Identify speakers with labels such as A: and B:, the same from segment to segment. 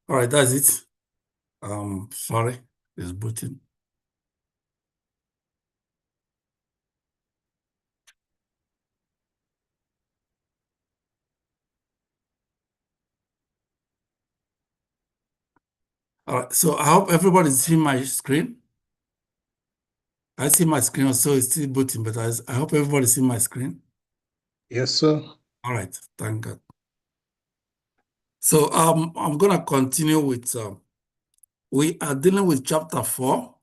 A: All right, that's it. Sorry, it's booting. All right, so I hope everybody's seeing my screen. I see my screen also, it's still booting, but I hope everybody's seeing my screen.
B: Yes, sir.
A: All right, thank God. So I'm gonna continue with we are dealing with chapter 4,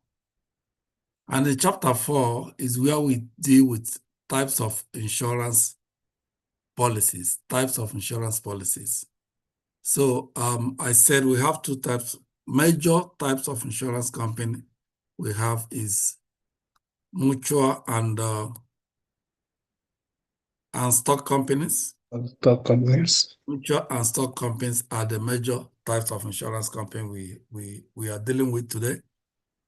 A: and in chapter 4 is where we deal with types of insurance policies, So I said we have two types, major types of insurance company we have is mutual and stock companies.
B: Stock companies.
A: Mutual and stock companies are the major types of insurance company we are dealing with today.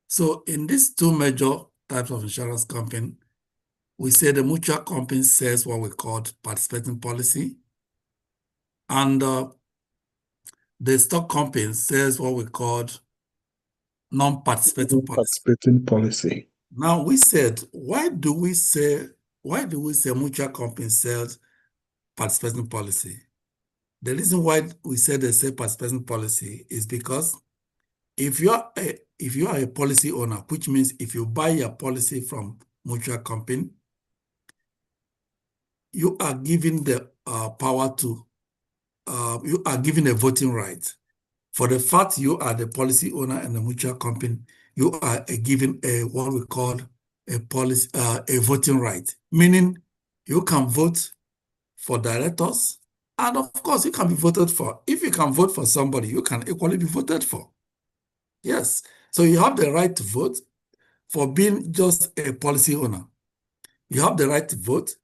A: So in these two major types of insurance company, we say the mutual company sells what we call participating policy, and the stock company sells what we call non-participating policy.
B: Participating policy.
A: Now we said, why do we say mutual company sells participating policy? The reason why we say they say participating policy is because if you are a policy owner, which means if you buy your policy from mutual company, you are given the power to you are given a voting right. For the fact you are the policy owner and the mutual company, you are given a what we call a voting right, meaning you can vote for directors, and of course you can be voted for. If you can vote for somebody, you can equally be voted for. Yes, so you have the right to vote for being just a policy owner. You have the right to vote,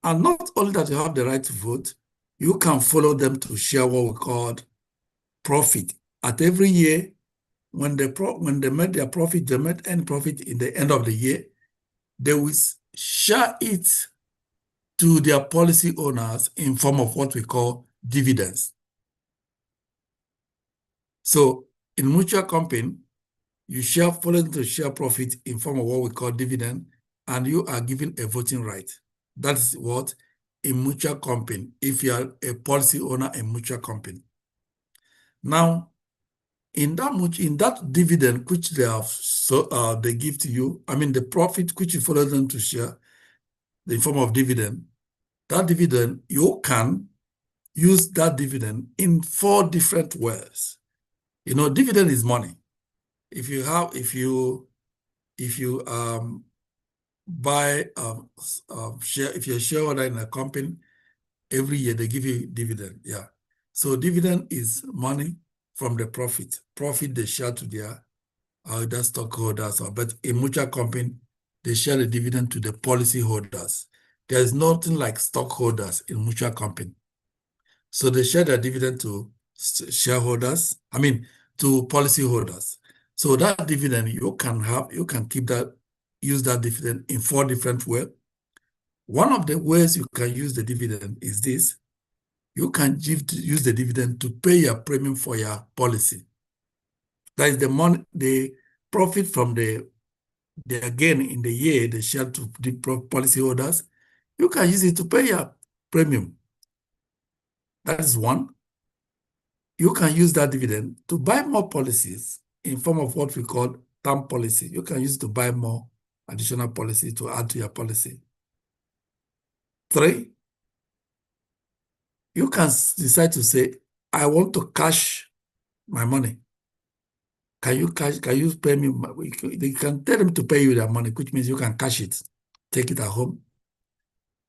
A: and not only that you have the right to vote, you can follow them to share what we call profit. At every year, when they made their profit, they made any profit in the end of the year, they will share it to their policy owners in form of what we call dividends. So in mutual company, you follow them to share profit in form of what we call dividend, and you are given a voting right. That is what a mutual company, if you are a policy owner in mutual company. Now, in that dividend which they have they give to you, I mean the profit which you follow them to share, in form of dividend, that dividend, you can use that dividend in 4 different ways. Dividend is money. If you buy share, if you're a shareholder in a company, every year they give you dividend. Yeah. So dividend is money from the profit they share to their either stockholders, but in mutual company, they share the dividend to the policy holders. There's nothing like stockholders in mutual company. So they share their dividend to shareholders, to policy holders. So that dividend you can keep that, use that dividend in 4 different ways. One of the ways you can use the dividend is this. You can use the dividend to pay your premium for your policy. That is the money, the profit from the gain in the year they share to the policy holders. You can use it to pay your premium. That is one. You can use that dividend to buy more policies in form of what we call term policy. You can use it to buy more additional policy to add to your policy. 3, you can decide to say, I want to cash my money. Can you pay me? You can tell them to pay you their money, which means you can cash it, take it at home.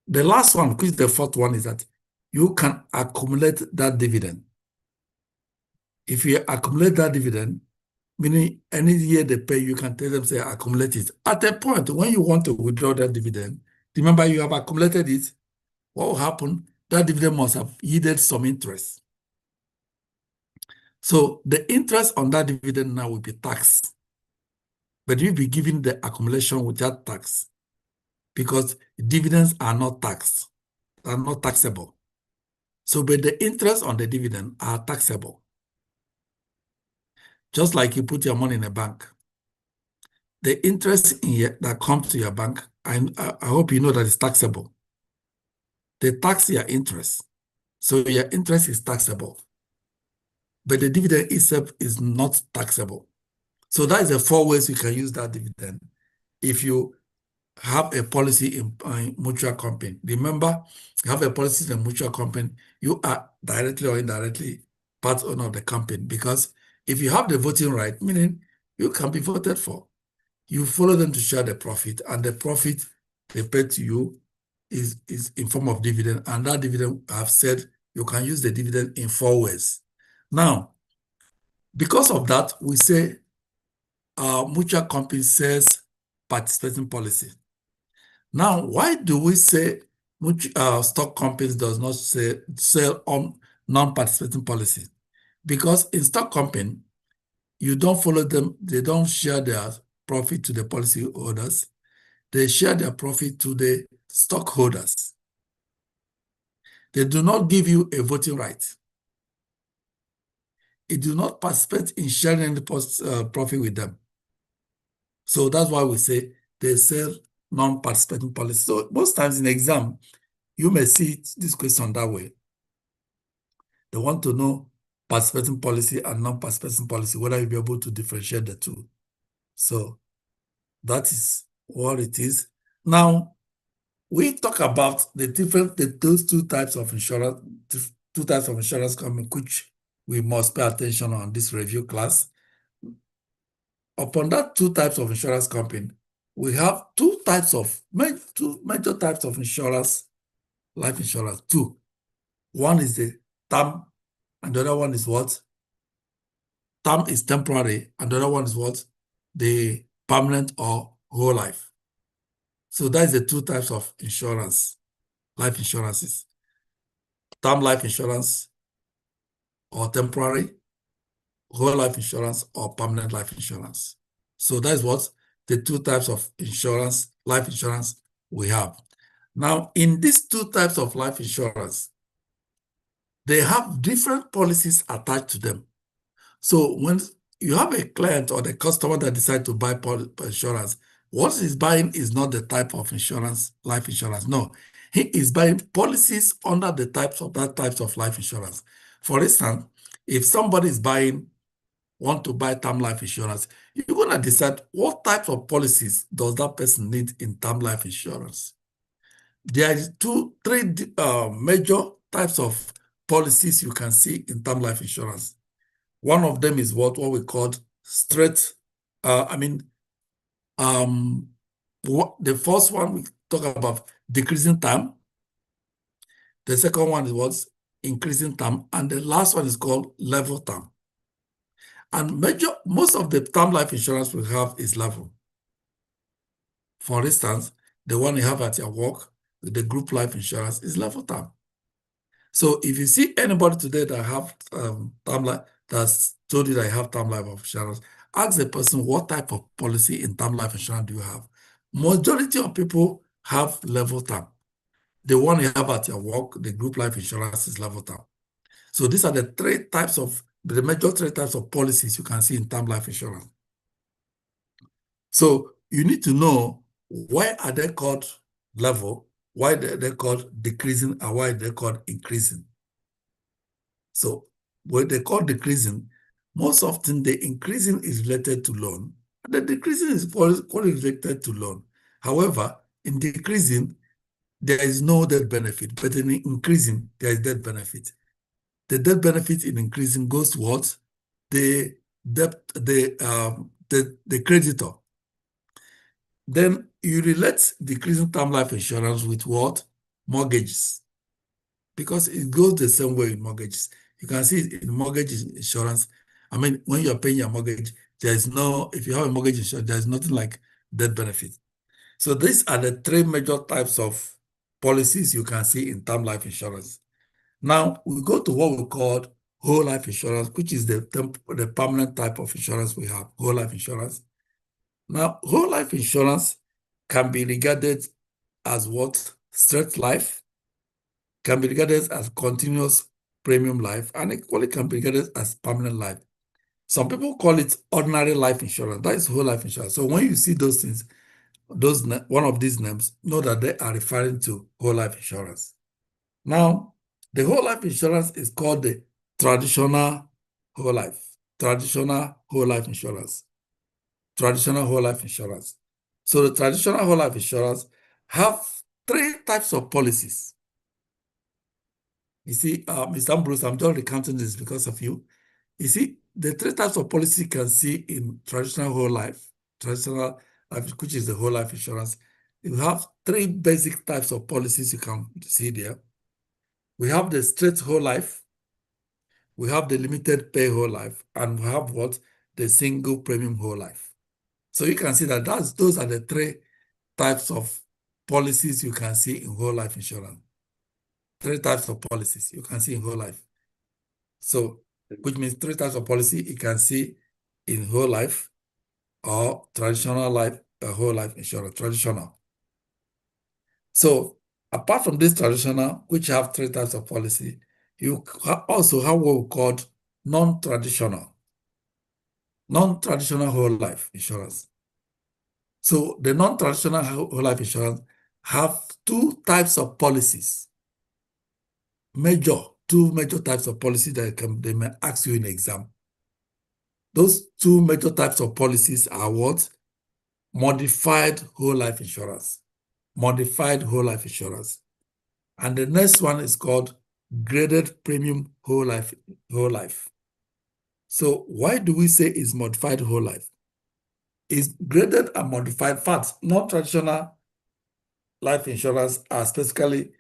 A: The last one, which is the 4th one, is that you can accumulate that dividend. If you accumulate that dividend, meaning any year they pay, you can tell them, say, accumulate it. At a point, when you want to withdraw that dividend, remember you have accumulated it, what will happen? That dividend must have yielded some interest. So the interest on that dividend now will be taxed. But you'll be given the accumulation without tax because dividends are not taxed, are not taxable. So, but the interest on the dividend are taxable. just like you put your money in a bank. The interest that comes to your bank, I hope you know that it's taxable. They tax your interest. So your interest is taxable. But the dividend itself is not taxable. So that is the 4 ways you can use that dividend. If you have a policy in mutual company, remember, you have a policy in a mutual company, you are directly or indirectly part owner of the company, because if you have the voting right, meaning you can be voted for, you follow them to share the profit, and the profit they pay to you is in form of dividend, and that dividend, I've said, you can use the dividend in 4 ways. Now, because of that, we say mutual company sells participating policy. Now, why do we say stock companies does not sell on non-participating policy? Because in stock company, you don't follow them, they don't share their profit to the policy holders, they share their profit to the stockholders. They do not give you a voting right. It do not participate in sharing the profit with them. So that's why we say they sell non-participating policy. So most times in exam, you may see this question that way. They want to know participating policy and non-participating policy, whether you'll be able to differentiate the two. So that is what it is. Now, we talk about those two types of insurance, company, which we must pay attention on this review class. Upon that 2 types of insurance company, we have two major types of insurance, life insurance, 2. One is the term, and the other one is what? Term is temporary, and the other one is what? The permanent or whole life. So that is the 2 types of insurance, life insurances. Term life insurance or temporary, whole life insurance or permanent life insurance. So that is what the 2 types of insurance, life insurance we have. Now, in these 2 types of life insurance, they have different policies attached to them. So when you have a client or the customer that decide to buy insurance, what he's buying is not the type of insurance, life insurance. No, he is buying policies under the types of life insurance. For instance, if somebody is want to buy term life insurance, you're going to decide what types of policies does that person need in term life insurance. There are 3 major types of policies you can see in term life insurance. One of them is what we call straight, the first one we talk about decreasing term. The second one is what's increasing term, and the last one is called level term. And most of the term life insurance we have is level. For instance, the one you have at your work, the group life insurance is level term. So if you see anybody today that have term life, that's told you that you have term life insurance, ask the person what type of policy in term life insurance do you have. Majority of people have level term. The one you have at your work, the group life insurance is level term. So these are the major 3 types of policies you can see in term life insurance. So you need to know why are they called level, why they're called decreasing, and why they're called increasing. So when they call decreasing, most often the increasing is related to loan, and the decreasing is related to loan. However, in decreasing, there is no death benefit, but in increasing, there is death benefit. The death benefit in increasing goes towards the creditor. Then you relate decreasing term life insurance with what? Mortgages. Because it goes the same way in mortgages. You can see in mortgage insurance, when you're paying your mortgage, if you have a mortgage insurance, there's nothing like death benefit. So these are the 3 major types of policies you can see in term life insurance. Now we go to what we call whole life insurance, which is the permanent type of insurance we have, whole life insurance. Now, whole life insurance can be regarded as what? Straight life, can be regarded as continuous premium life, and equally can be regarded as permanent life. Some people call it ordinary life insurance. That is whole life insurance. So when you see those things, one of these names, know that they are referring to whole life insurance. Now, the whole life insurance is called the traditional whole life. Traditional whole life insurance. Traditional whole life insurance. So the traditional whole life insurance have 3 types of policies. You see, Mr. Ambrose, I'm just recounting this because of you. You see, the 3 types of policy you can see in traditional whole life, which is the whole life insurance. You have 3 basic types of policies you can see there. We have the straight whole life, we have the limited pay whole life, and we have what? The single premium whole life. So you can see that those are the 3 types of policies you can see in whole life insurance. 3 types of policies you can see in whole life. So, which means 3 types of policy you can see in whole life or traditional life, whole life insurance, traditional. So, apart from this traditional, which have 3 types of policy, you also have what we call non-traditional whole life insurance. So, the non-traditional whole life insurance have 2 types of policies. 2 major types of policy that they may ask you in exam. Those 2 major types of policies are what? Modified whole life insurance. Modified whole life insurance. And the next one is called graded premium whole life. So why do we say it's modified whole life? It's graded and modified facts. Non-traditional life insurance are specifically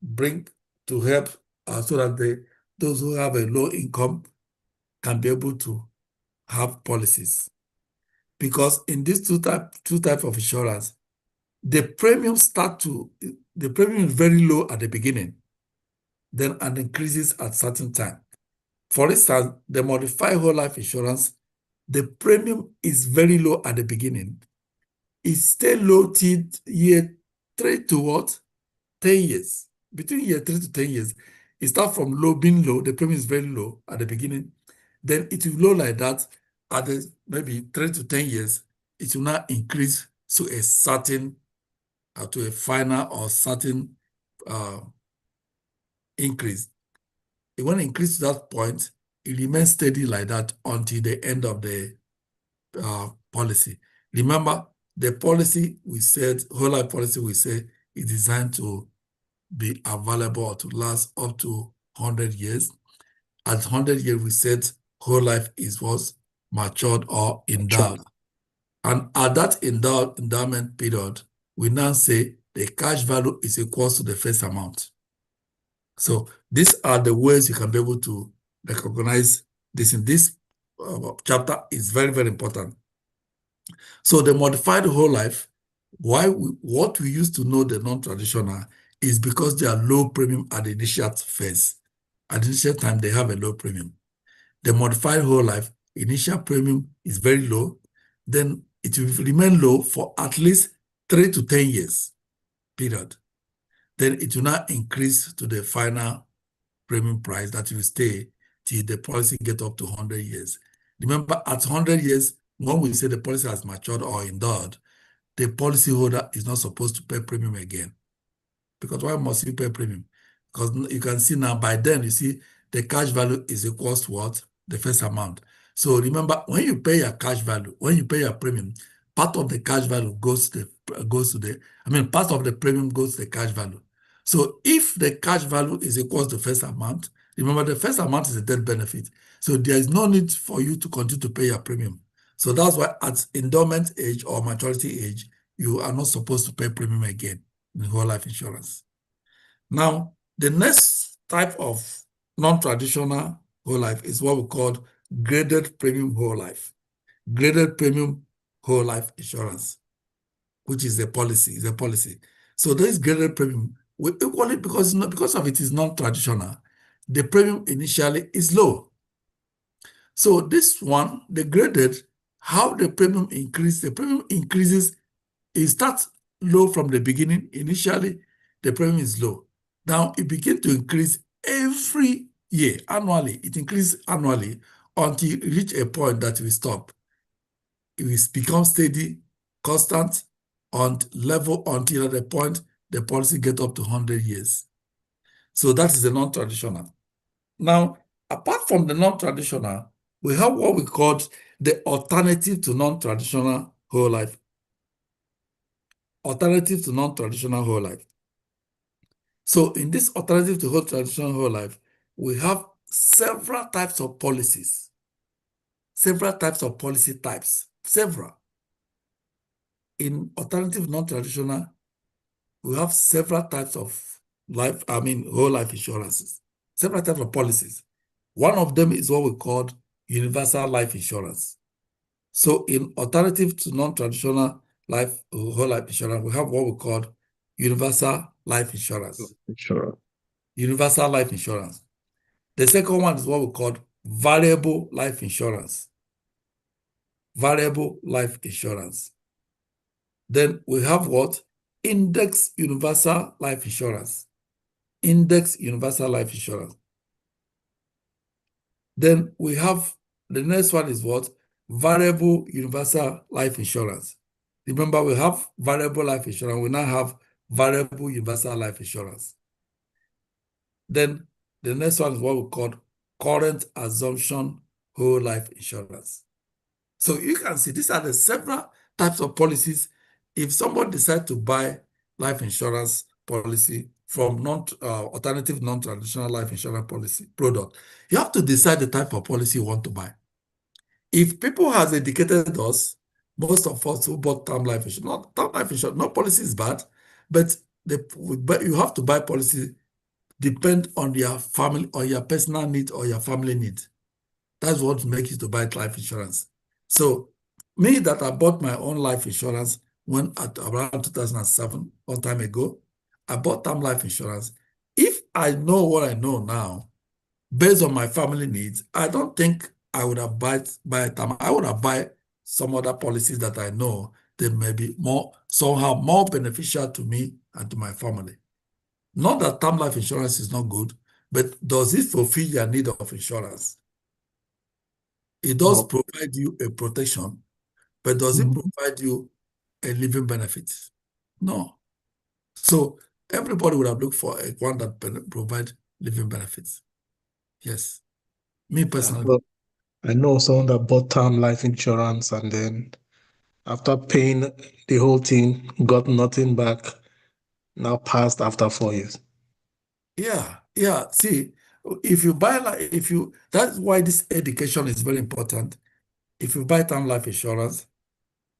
A: bring to help so that those who have a low income can be able to have policies. Because in these two types of insurance, the premium is very low at the beginning, then and increases at certain time. For instance, the modified whole life insurance, the premium is very low at the beginning. It stays low till year 3 to what? 10 years. Between year 3 to 10 years, it starts from being low, the premium is very low at the beginning. Then it will low like that at maybe 3 to 10 years, it will now increase to a certain, to a final or certain increase. It won't increase to that point, it remains steady like that until the end of the policy. Remember, the policy we said, whole life policy we say, is designed to be available or to last up to 100 years. At 100 years, we said whole life was matured or endowed. And at that endowment period, we now say the cash value is equal to the face amount. So these are the ways you can be able to recognize this. In this chapter is very, very important. So the modified whole life, what we used to know the non-traditional is because they are low premium at the initial phase. At the initial time, they have a low premium. The modified whole life, initial premium is very low. Then it will remain low for at least 3 to 10 years, period. Then it will not increase to the final premium price that will stay till the policy get up to 100 years. Remember, at 100 years, when we say the policy has matured or endowed, the policyholder is not supposed to pay premium again. Because why must you pay premium? Because you can see now, by then, you see the cash value is equal to what? The first amount. So remember, when you pay your cash value, when you pay your premium, part of the cash value part of the premium goes to the cash value. So if the cash value is equal to the first amount, remember the first amount is a death benefit. So there is no need for you to continue to pay your premium. So that's why at endowment age or maturity age, you are not supposed to pay premium again in whole life insurance. Now, the next type of non-traditional whole life is what we call graded premium whole life. Graded premium whole life insurance, which is a policy. So this graded premium, equally because of it is non-traditional, the premium initially is low. So this one, the graded, how the premium increases? The premium increases, it starts low from the beginning. Initially, the premium is low. Now it begins to increase every year, annually. It increases annually until you reach a point that will stop. It will become steady, constant, and level until at the point the policy get up to 100 years. So that is the non-traditional. Now, apart from the non-traditional, we have what we call the alternative to non-traditional whole life. Alternative to non-traditional whole life. So in this alternative to traditional whole life, we have several types of policies, several types of policy types, several. In alternative non-traditional, we have several types of whole life insurances, several types of policies. One of them is what we call universal life insurance. So in alternative to non-traditional whole life insurance, we have what we call universal life insurance.
B: Sure.
A: Universal life insurance. The second one is what we call variable life insurance. Variable life insurance. Then we have what? Index universal life insurance. Index universal life insurance. Then we have the next one is what? Variable universal life insurance. Remember, we have variable life insurance. We now have variable universal life insurance. Then the next one is what we call current assumption whole life insurance. So you can see these are the several types of policies. If someone decides to buy life insurance policy from alternative non-traditional life insurance policy product, you have to decide the type of policy you want to buy. If people has educated us, most of us who bought term life insurance, not term life insurance, no policy is bad, but you have to buy policy depend on your family or your personal need or your family need. That's what makes you to buy life insurance. So me that I bought my own life insurance when at around 2007, one time ago, I bought term life insurance. If I know what I know now, based on my family needs, I don't think I would have buy term. I would have buy some other policies that I know that may be somehow more beneficial to me and to my family. Not that term life insurance is not good, but does it fulfill your need of insurance? It does provide you a protection, but does it provide you a living benefit? No. So everybody would have looked for one that provide living benefits. Yes. Me personally.
B: I know someone that bought term life insurance and then after paying the whole thing, got nothing back, now passed after 4 years.
A: Yeah. See, if you buy that's why this education is very important. If you buy term life insurance,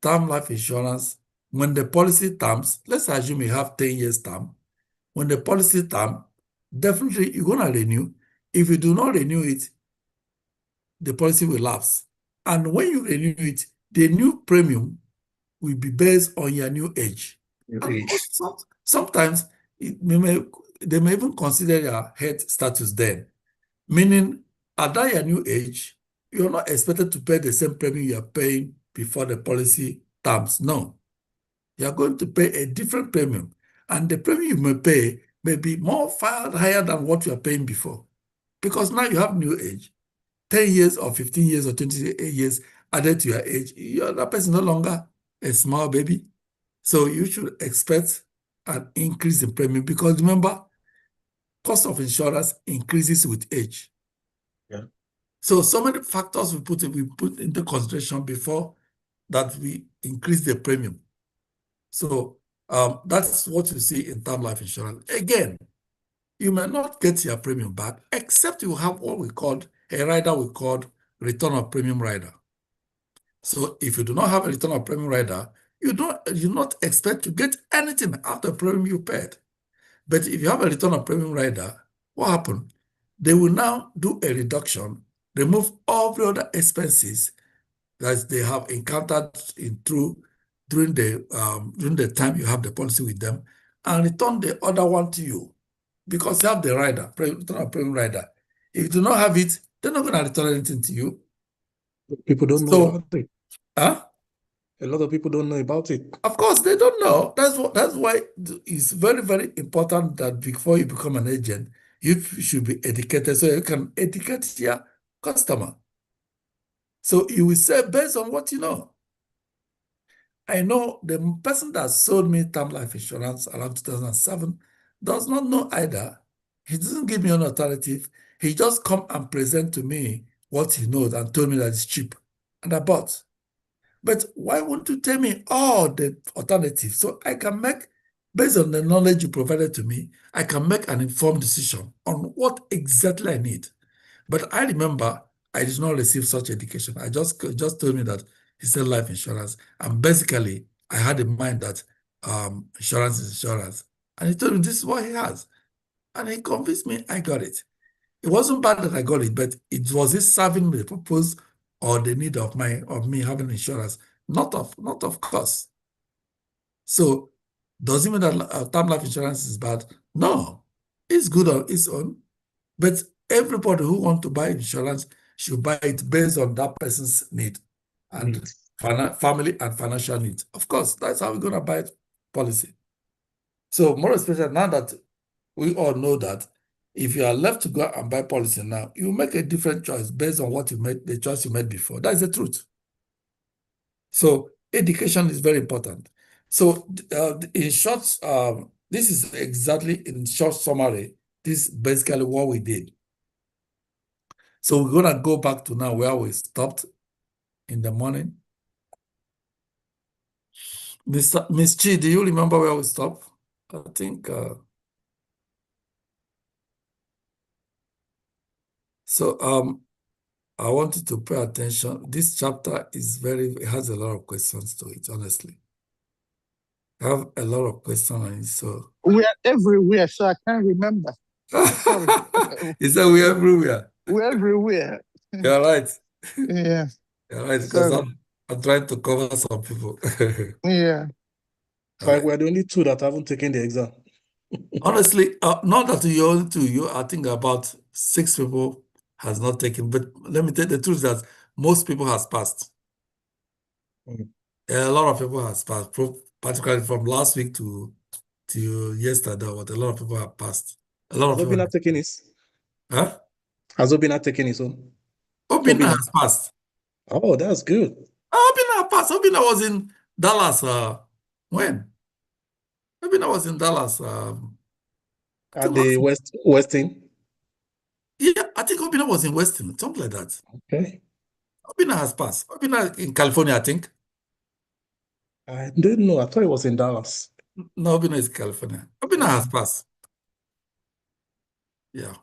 A: when the policy terms, let's assume you have 10 years term. When the policy term, definitely you're going to renew. If you do not renew it, the policy will lapse. And when you renew it, the new premium will be based on your new age. Sometimes they may even consider your health status then, meaning at that your new age, you're not expected to pay the same premium you're paying before the policy terms. No. You're going to pay a different premium. And the premium you may pay may be far higher than what you are paying before. Because now you have new age. 10 years or 15 years or 28 years added to your age, that person no longer a small baby. So you should expect an increase in premium because remember, cost of insurance increases with age.
B: Yeah.
A: So many factors we put into consideration before that we increase the premium. So that's what you see in term life insurance. Again, you may not get your premium back except you have what we call a rider we call return of premium rider. So if you do not have a return of premium rider, you not expect to get anything out of the premium you paid. But if you have a return of premium rider, what happened? They will now do a reduction, remove all the other expenses that they have encountered during the time you have the policy with them, and return the other one to you because you have the rider, return of premium rider. If you do not have it, they're not going to return anything to you.
B: People don't know about it.
A: Huh?
B: A lot of people don't know about it.
A: Of course, they don't know. That's why it's very, very important that before you become an agent, you should be educated so you can educate your customer. So you will say based on what you know. I know the person that sold me term life insurance around 2007 does not know either. He doesn't give me an alternative. He just come and present to me what he knows and told me that it's cheap. And I bought. But why won't you tell me all the alternatives so I can make, based on the knowledge you provided to me, I can make an informed decision on what exactly I need. But I remember I did not receive such education. I just told me that he said life insurance. And basically, I had in mind that insurance is insurance. And he told me this is what he has. And he convinced me I got it. It wasn't bad that I got it, but it was it serving the purpose or the need of me having insurance, not of course. So does it mean that term life insurance is bad? No, it's good on its own. But everybody who wants to buy insurance should buy it based on that person's need and family and financial needs. Of course, that's how we're going to buy policy. So more especially now that we all know that if you are left to go and buy policy now, you make a different choice based on what you made, the choice you made before. That's the truth. So education is very important. So in short, this is exactly in short summary, this is basically what we did. So we're gonna go back to now where we stopped in the morning. Miss Chi, do you remember where we stopped? I think so. I want you to pay attention. This chapter is it has a lot of questions to it, honestly. I have a lot of questions on it, so.
C: We are everywhere, so I can't remember. Sorry.
A: He said we're everywhere.
C: We're everywhere.
A: You're right.
C: Yeah.
A: You're right, because I'm trying to cover some people.
C: Yeah.
B: It's like we're the only two that haven't taken the exam.
A: Honestly, not that you're only two, I think about 6 people has not taken, but let me tell you the truth that most people has passed. A lot of people has passed, particularly from last week to yesterday, but a lot of people have passed. A lot of people
B: Obinna taken his?
A: Huh?
B: Has Obinna taken his own?
A: Obinna has passed.
B: Oh, that's good.
A: Obinna passed. Obinna was in Dallas. When? Obinna was in Dallas.
B: At the Westin?
A: Yeah, I think Obinna was in Westin, something like that.
B: Okay.
A: Obinna has passed. Obinna in California, I think.
B: I didn't know. I thought it was in Dallas.
A: No, Obinna is California. Obinna has passed. Yeah.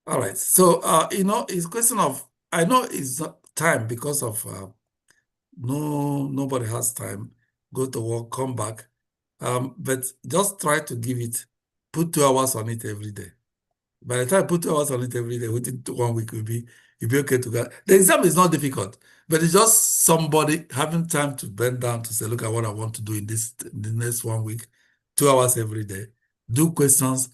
A: All right. So, it's a question of, I know it's time because of nobody has time. Go to work, come back. But just try to put 2 hours on it every day. By the time I put 2 hours on it every day, within 1 week, you'll be okay to go. The exam is not difficult, but it's just somebody having time to bend down to say, look at what I want to do in the next 1 week, 2 hours every day. Do questions.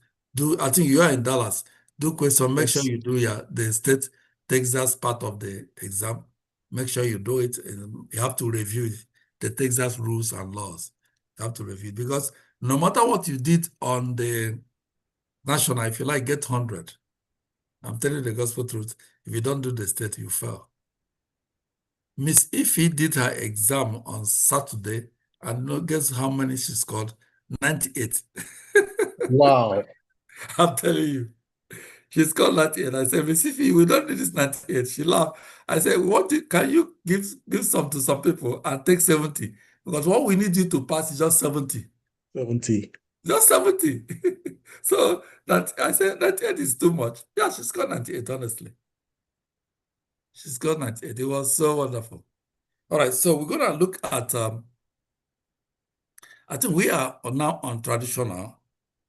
A: I think you are in Dallas. Do questions. Make sure you do the state Texas part of the exam. Make sure you do it. And you have to review the Texas rules and laws. You have to review it because no matter what you did on the national, if you like, get 100. I'm telling you the gospel truth. If you don't do the state, you fail. Miss Ify did her exam on Saturday, and guess how many she scored? 98.
B: Wow.
A: I'm telling you. She scored 98. I said, Miss Ify, we don't need this 98. She laughed. I said, can you give some to some people and take 70? Because what we need you to pass is just 70.
B: 70.
A: Just 70. So I said 98 is too much. Yeah, she scored 98, honestly. She scored 98. It was so wonderful. All right, so we're going to look at, I think we are now on traditional.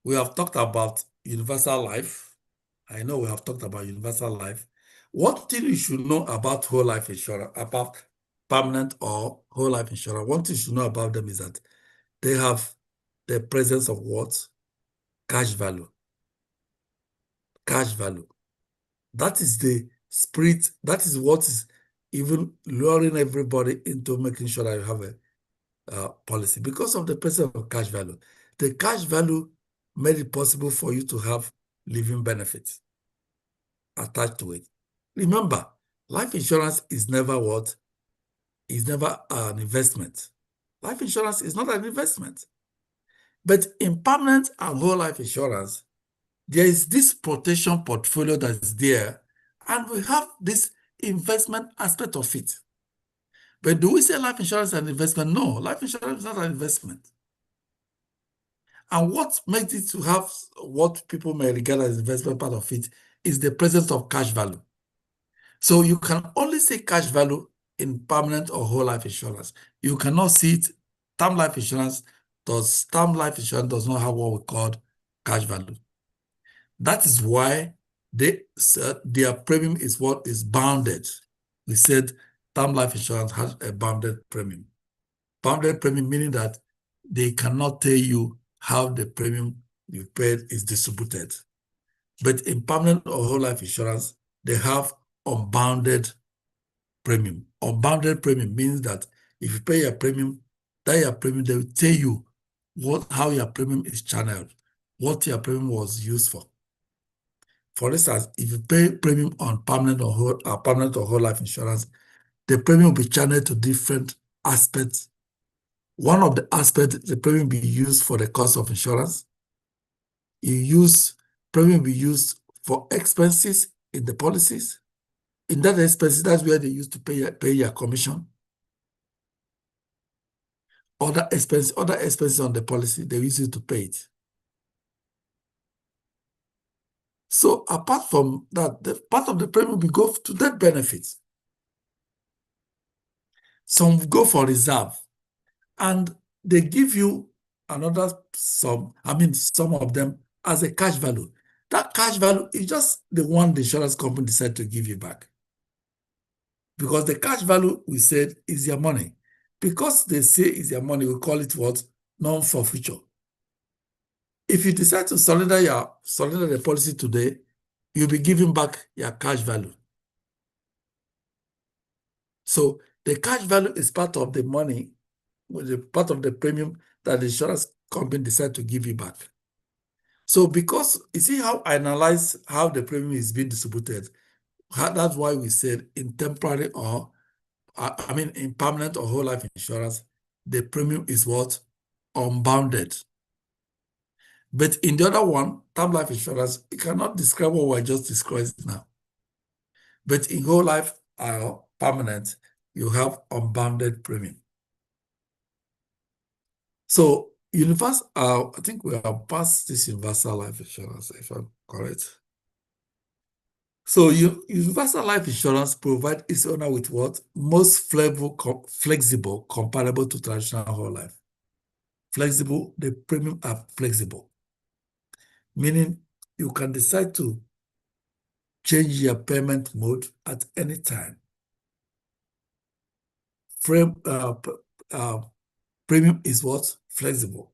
A: We have talked about universal life. I know we have talked about universal life. One thing you should know about whole life insurance, about permanent or whole life insurance, one thing you should know about them is that they have the presence of what? Cash value. Cash value. That is the spirit. That is what is even luring everybody into making sure that you have a policy because of the presence of cash value. The cash value made it possible for you to have living benefits attached to it. Remember, Life insurance is never what? Is never an investment. Life insurance is not an investment. But in permanent and whole life insurance, there is this protection portfolio that's there, and we have this investment aspect of it. But do we say life insurance is an investment? No, life insurance is not an investment. And what makes it to have what people may regard as investment part of it is the presence of cash value. So you can only see cash value in permanent or whole life insurance. You cannot see it. Term life insurance does not have what we call cash value. That is why their premium is what is bounded. We said term life insurance has a bounded premium. Bounded premium meaning that they cannot tell you how the premium you paid is distributed. But in permanent or whole life insurance, they have unbounded premium. Unbounded premium means that if you pay your premium, they will tell you how your premium is channeled, what your premium was used for. For instance, if you pay premium on permanent or whole life insurance, the premium will be channeled to different aspects. One of the aspects, the premium will be used for the cost of insurance. Premium will be used for expenses in the policies. In that expenses, that's where they used to pay your commission. Other expenses on the policy, they use it to pay it. So apart from that, the part of the premium will go to that benefits. Some go for reserve, and they give you another some of them as a cash value. That cash value is just the one the insurance company decided to give you back. Because the cash value, we said, is your money. Because they say is your money, we call it what? Non-forfeiture. If you decide to surrender the policy today, you'll be giving back your cash value. So the cash value is part of the money, part of the premium that the insurance company decided to give you back. So because you see how I analyze how the premium is being distributed, that's why we said in temporary or in permanent or whole life insurance, the premium is what? Unbounded. But in the other one, term life insurance, it cannot describe what we just described now. But in whole life or permanent, you have unbounded premium. So I think we have passed this universal life insurance, if I'm correct. So universal life insurance provides its owner with what? Most flexible, comparable to traditional whole life. Flexible, the premium are flexible. Meaning you can decide to change your payment mode at any time. Premium is what? Flexible.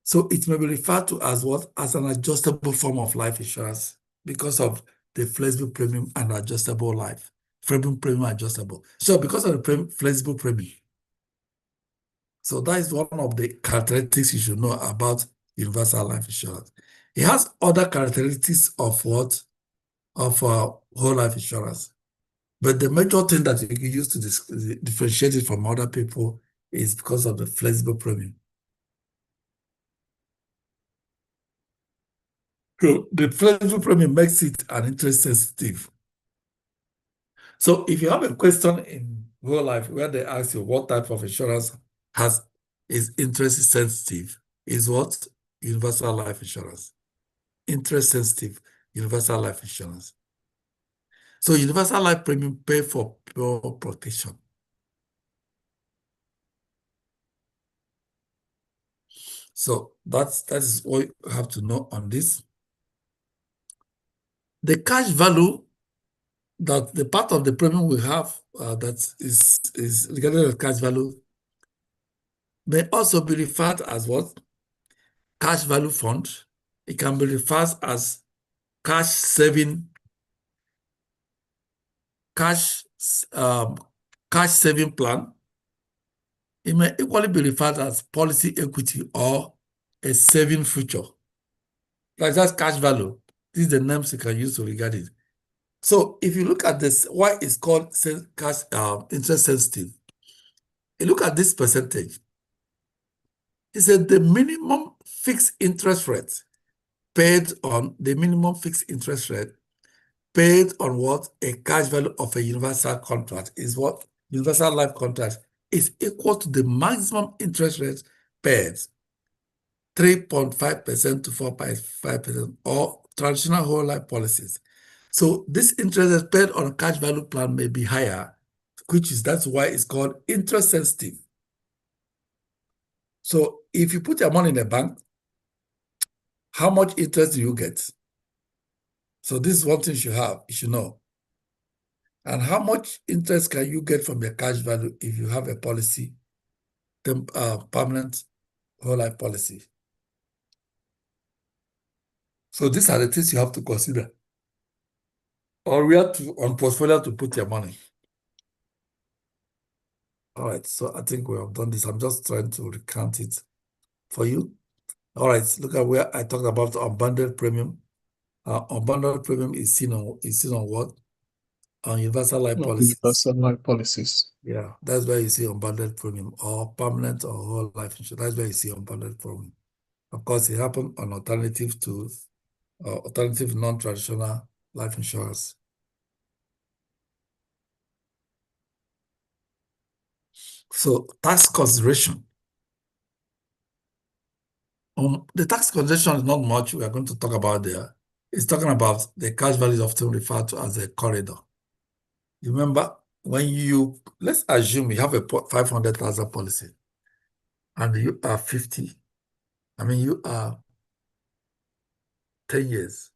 A: So it may be referred to as what? As an adjustable form of life insurance because of the flexible premium and adjustable life. Premium adjustable. So because of the flexible premium. So that is one of the characteristics you should know about universal life insurance. It has other characteristics of what? Of whole life insurance. But the major thing that you can use to differentiate it from other people is because of the flexible premium. So the flexible premium makes it an interest sensitive. So if you have a question in whole life where they ask you what type of insurance is interest sensitive, is what? Universal life insurance. Interest sensitive, universal life insurance. So universal life premium pay for pure protection. So that is what you have to know on this. The cash value, that the part of the premium we have that is regarding the cash value, may also be referred as what? Cash value fund. It can be referred as cash saving plan. It may equally be referred as policy equity or a saving future. Like that's cash value. These are the names you can use to regard it. So if you look at this, why it's called cash interest sensitive, you look at this percentage. It said the minimum fixed interest rate paid on what? A cash value of a universal contract is what? Universal life contract is equal to the maximum interest rate paid, 3.5% to 4.5%, or traditional whole life policies. So this interest rate paid on a cash value plan may be higher, that's why it's called interest sensitive. So if you put your money in a bank, how much interest do you get? So this is one thing you should know. And how much interest can you get from your cash value if you have a policy, permanent whole life policy? So these are the things you have to consider. Or we have to, on portfolio, to put your money. All right, so I think we have done this. I'm just trying to recount it for you. All right, look at where I talked about unbundled premium. Unbundled premium is seen on what? On universal life policies.
B: Universal life policies.
A: Yeah, that's where you see unbundled premium, or permanent or whole life insurance. That's where you see unbundled premium. Of course, it happened on alternative non-traditional life insurance. So tax consideration. The tax consideration is not much we are going to talk about there. It's talking about the cash value often referred to as a corridor. You remember let's assume you have a 500,000 policy and you are 50. You are 10 years,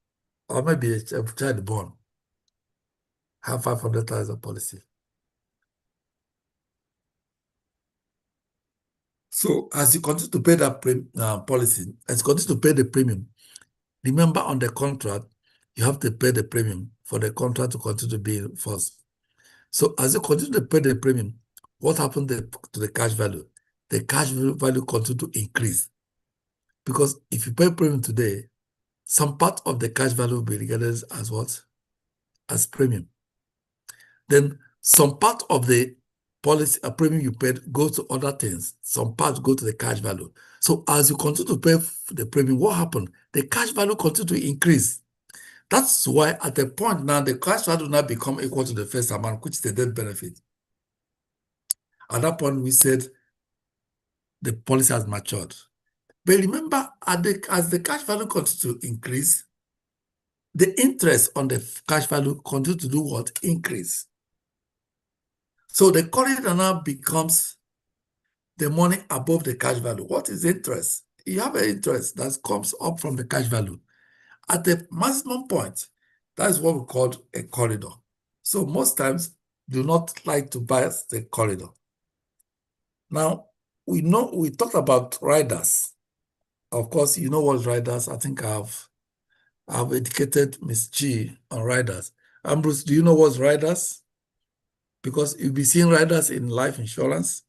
A: or maybe a child born, have 500,000 policy. So as you continue to pay that policy, as you continue to pay the premium, remember on the contract, you have to pay the premium for the contract to continue to be enforced. So as you continue to pay the premium, what happened to the cash value? The cash value continue to increase. Because if you pay premium today, some part of the cash value will be regarded as what? As premium. Then some part of the policy premium you paid goes to other things. Some parts go to the cash value. So as you continue to pay the premium, what happened? The cash value continue to increase. That's why at a point now, the cash value now become equal to the first amount, which is the death benefit. At that point, we said the policy has matured. But remember, as the cash value continues to increase, the interest on the cash value continues to do what? Increase. So the corridor now becomes the money above the cash value. What is interest? You have an interest that comes up from the cash value. At the maximum point, that is what we call a corridor. So most times, do not like to buy the corridor. Now, we talked about riders. Of course, you know what riders. I think I've educated Ms. G on riders. Ambrose, do you know what's riders? Because you'll be seeing riders in life insurance.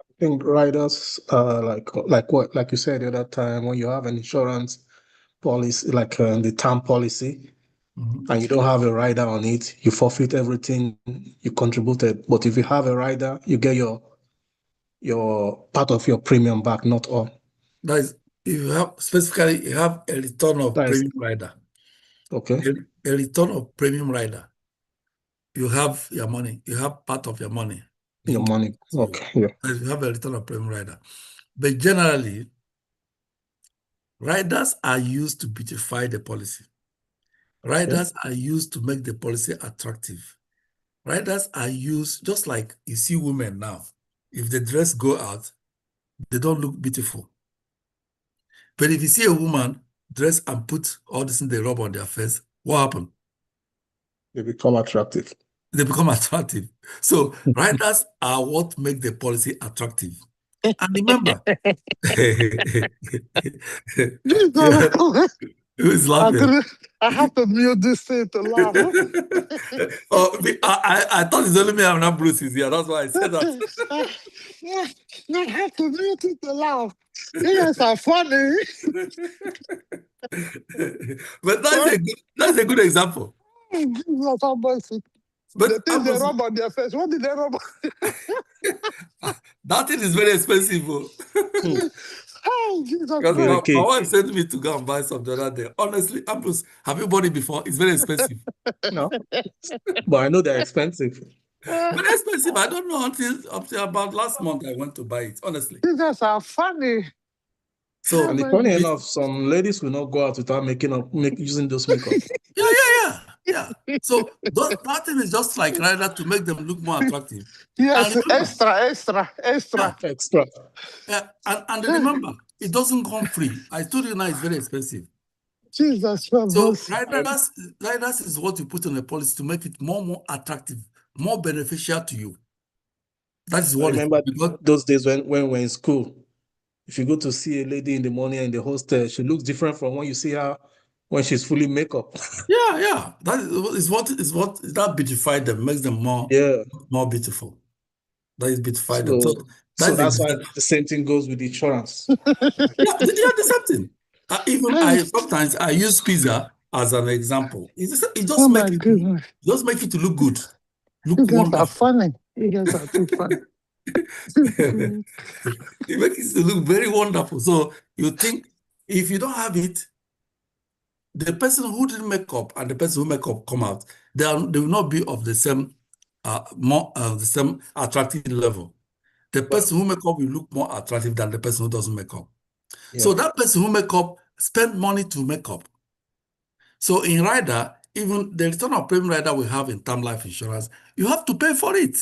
B: I think riders like what, like you said the other time, when you have an insurance policy, like the term policy, and you don't have a rider on it, you forfeit everything you contributed. But if you have a rider, you get your part of your premium back, not all.
A: That is, if you have specifically, you have a return of premium rider.
B: Okay.
A: A return of premium rider. You have your money. You have part of your money.
B: Your money. Okay. Yeah.
A: You have a return of premium rider. But generally, riders are used to beautify the policy. Riders are used to make the policy attractive. Riders are used, just like you see women now. If the dress go out, they don't look beautiful. But if you see a woman dress and put all this in the rub on their face, what happens?
B: They become attractive.
A: They become attractive. So riders are what make the policy attractive. And remember, who is laughing?
C: I have to mute this thing to laugh.
A: I thought it's only me and not Bruce is here. That's why I said that.
C: I have to mute it to laugh. You guys are funny.
A: But that's That's a good example.
C: Jesus have mercy.
A: But
C: The thing they
A: Ambrose,
C: rub on their face. What did they rub?
A: that thing is very expensive. Oh.
C: Oh, Jesus
A: Because
B: Very
C: Christ.
A: my
B: key.
A: wife sent me to go and buy some the other day. Honestly, Ambrose, have you bought it before? It's very expensive.
B: No, but I know they're expensive.
A: Very expensive. I don't know until about last month I went to buy it, honestly.
C: Jesus are funny.
A: So,
B: And funny enough, some ladies will not go out without using those makeup.
A: yeah. So that thing is just like rather to make them look more attractive.
C: Yes,
A: And remember,
C: extra.
B: Extra.
A: and remember, it doesn't come free. I told you now it's very expensive.
C: Jesus.
A: So riders is what you put on a policy to make it more attractive, more beneficial to you. That is
B: I
A: what
B: remember
A: because
B: those days when we're in school. If you go to see a lady in the morning in the hostel, she looks different from when you see her when she's fully makeup.
A: yeah. That is what that beautified them, makes them more beautiful. That is beautified them. So
B: that's why the same thing goes with insurance.
A: yeah, the same thing. Even sometimes I use pizza as an example. It just make it to look good, look
C: you guys
A: wonderful.
C: are funny. You guys are too funny.
A: It makes it to look very wonderful. So you think if you don't have it, the person who didn't make up and the person who make up come out, they will not be of the same the same attractive level. The person who make up will look more attractive than the person who doesn't make up. Yeah. So that person who make up spend money to make up. So in rider, even the return of premium rider we have in term life insurance, you have to pay for it.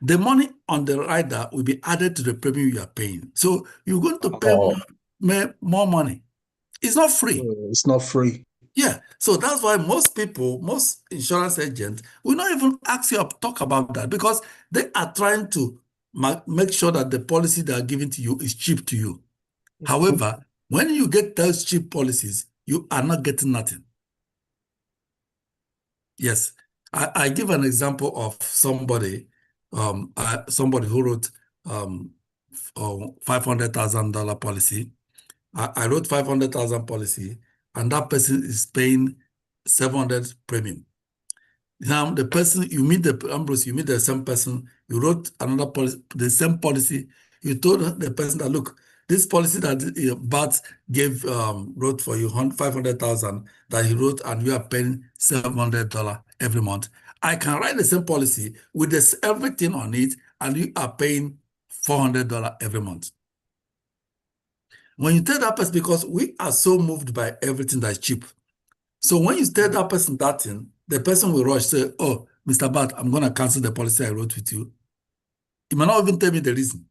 A: The money on the rider will be added to the premium you are paying. So you're going to pay more money. It's not free.
B: It's not free.
A: Yeah. So that's why most insurance agents will not even ask you to talk about that because they are trying to make sure that the policy they are giving to you is cheap to you. However, when you get those cheap policies, you are not getting nothing. Yes. I give an example of somebody who wrote $500,000 policy. I wrote $500,000 policy, and that person is paying $700 premium. Now the person you meet the same person. You wrote another policy, the same policy. You told the person that look, this policy that Bart wrote for you $500,000 that he wrote, and you are paying $700 every month. I can write the same policy with everything on it, and you are paying $400 every month. When you tell that person, because we are so moved by everything that's cheap. So when you tell that person that thing, the person will rush, say, oh, Mr. Bart, I'm going to cancel the policy I wrote with you. You may not even tell me the reason.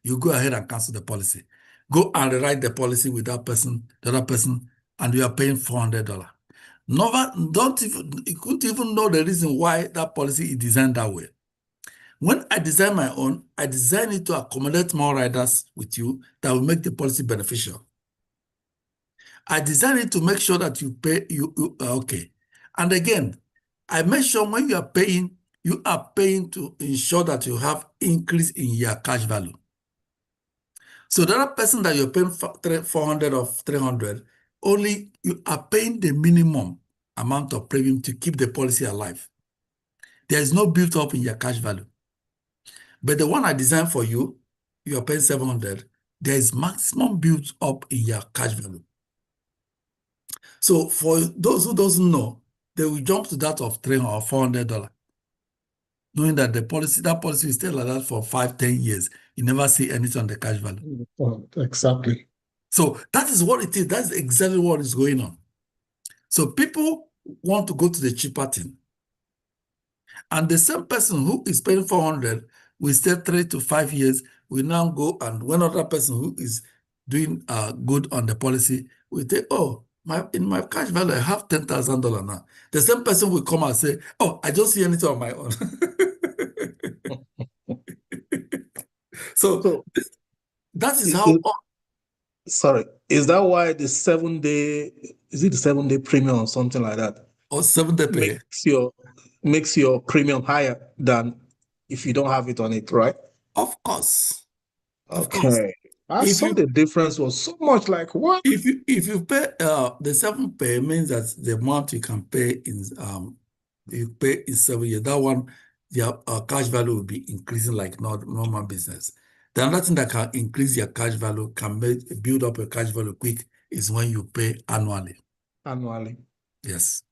A: You go ahead and cancel the policy. Go and rewrite the policy with that person, the other person, and you are paying $400. You couldn't even know the reason why that policy is designed that way. When I design my own, I design it to accommodate more riders with you that will make the policy beneficial. I design it to make sure that you pay, okay. And again, I make sure when you are paying to ensure that you have increase in your cash value. So the other person that you're paying 400 or 300, only you are paying the minimum amount of premium to keep the policy alive. There is no built up in your cash value. But the one I designed for you, you are paying 700, there is maximum built up in your cash value. So for those who doesn't know, they will jump to that of $300 or $400, knowing that that policy is still like that for 5-10 years. You never see anything on the cash value.
B: Exactly.
A: So that is what it is. That's exactly what is going on. So people want to go to the cheaper thing. And the same person who is paying 400 will stay 3 to 5 years, will now go, and one other person who is doing good on the policy will say, oh, in my cash value, I have $10,000 now. The same person will come and say, oh, I don't see anything on my own. So that is how...
B: Sorry, is that why the 7-day, is it the 7-day premium or something like that?
A: Or 7-day pay.
B: Makes your premium higher than if you don't have it on it, right?
A: Of course.
B: Okay. I saw the difference was so much. Like what?
A: If you pay the 7 pay means that the amount you can pay in you pay in 7 years, that one your cash value will be increasing like normal business. The other thing that can increase your cash value, can build up a cash value quick, is when you pay annually.
B: Annually.
A: Yes.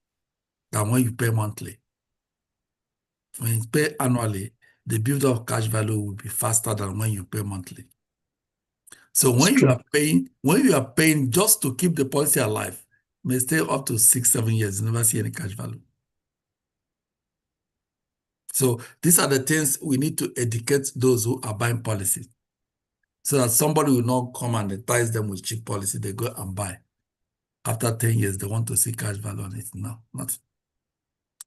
A: Than when you pay monthly. When you pay annually, the build up cash value will be faster than when you pay monthly. So when you are paying just to keep the policy alive, may stay up to 6-7 years, you never see any cash value. So these are the things we need to educate those who are buying policy, so that somebody will not come and entice them with cheap policy. They go and buy. After 10 years, they want to see cash value on it. No, not.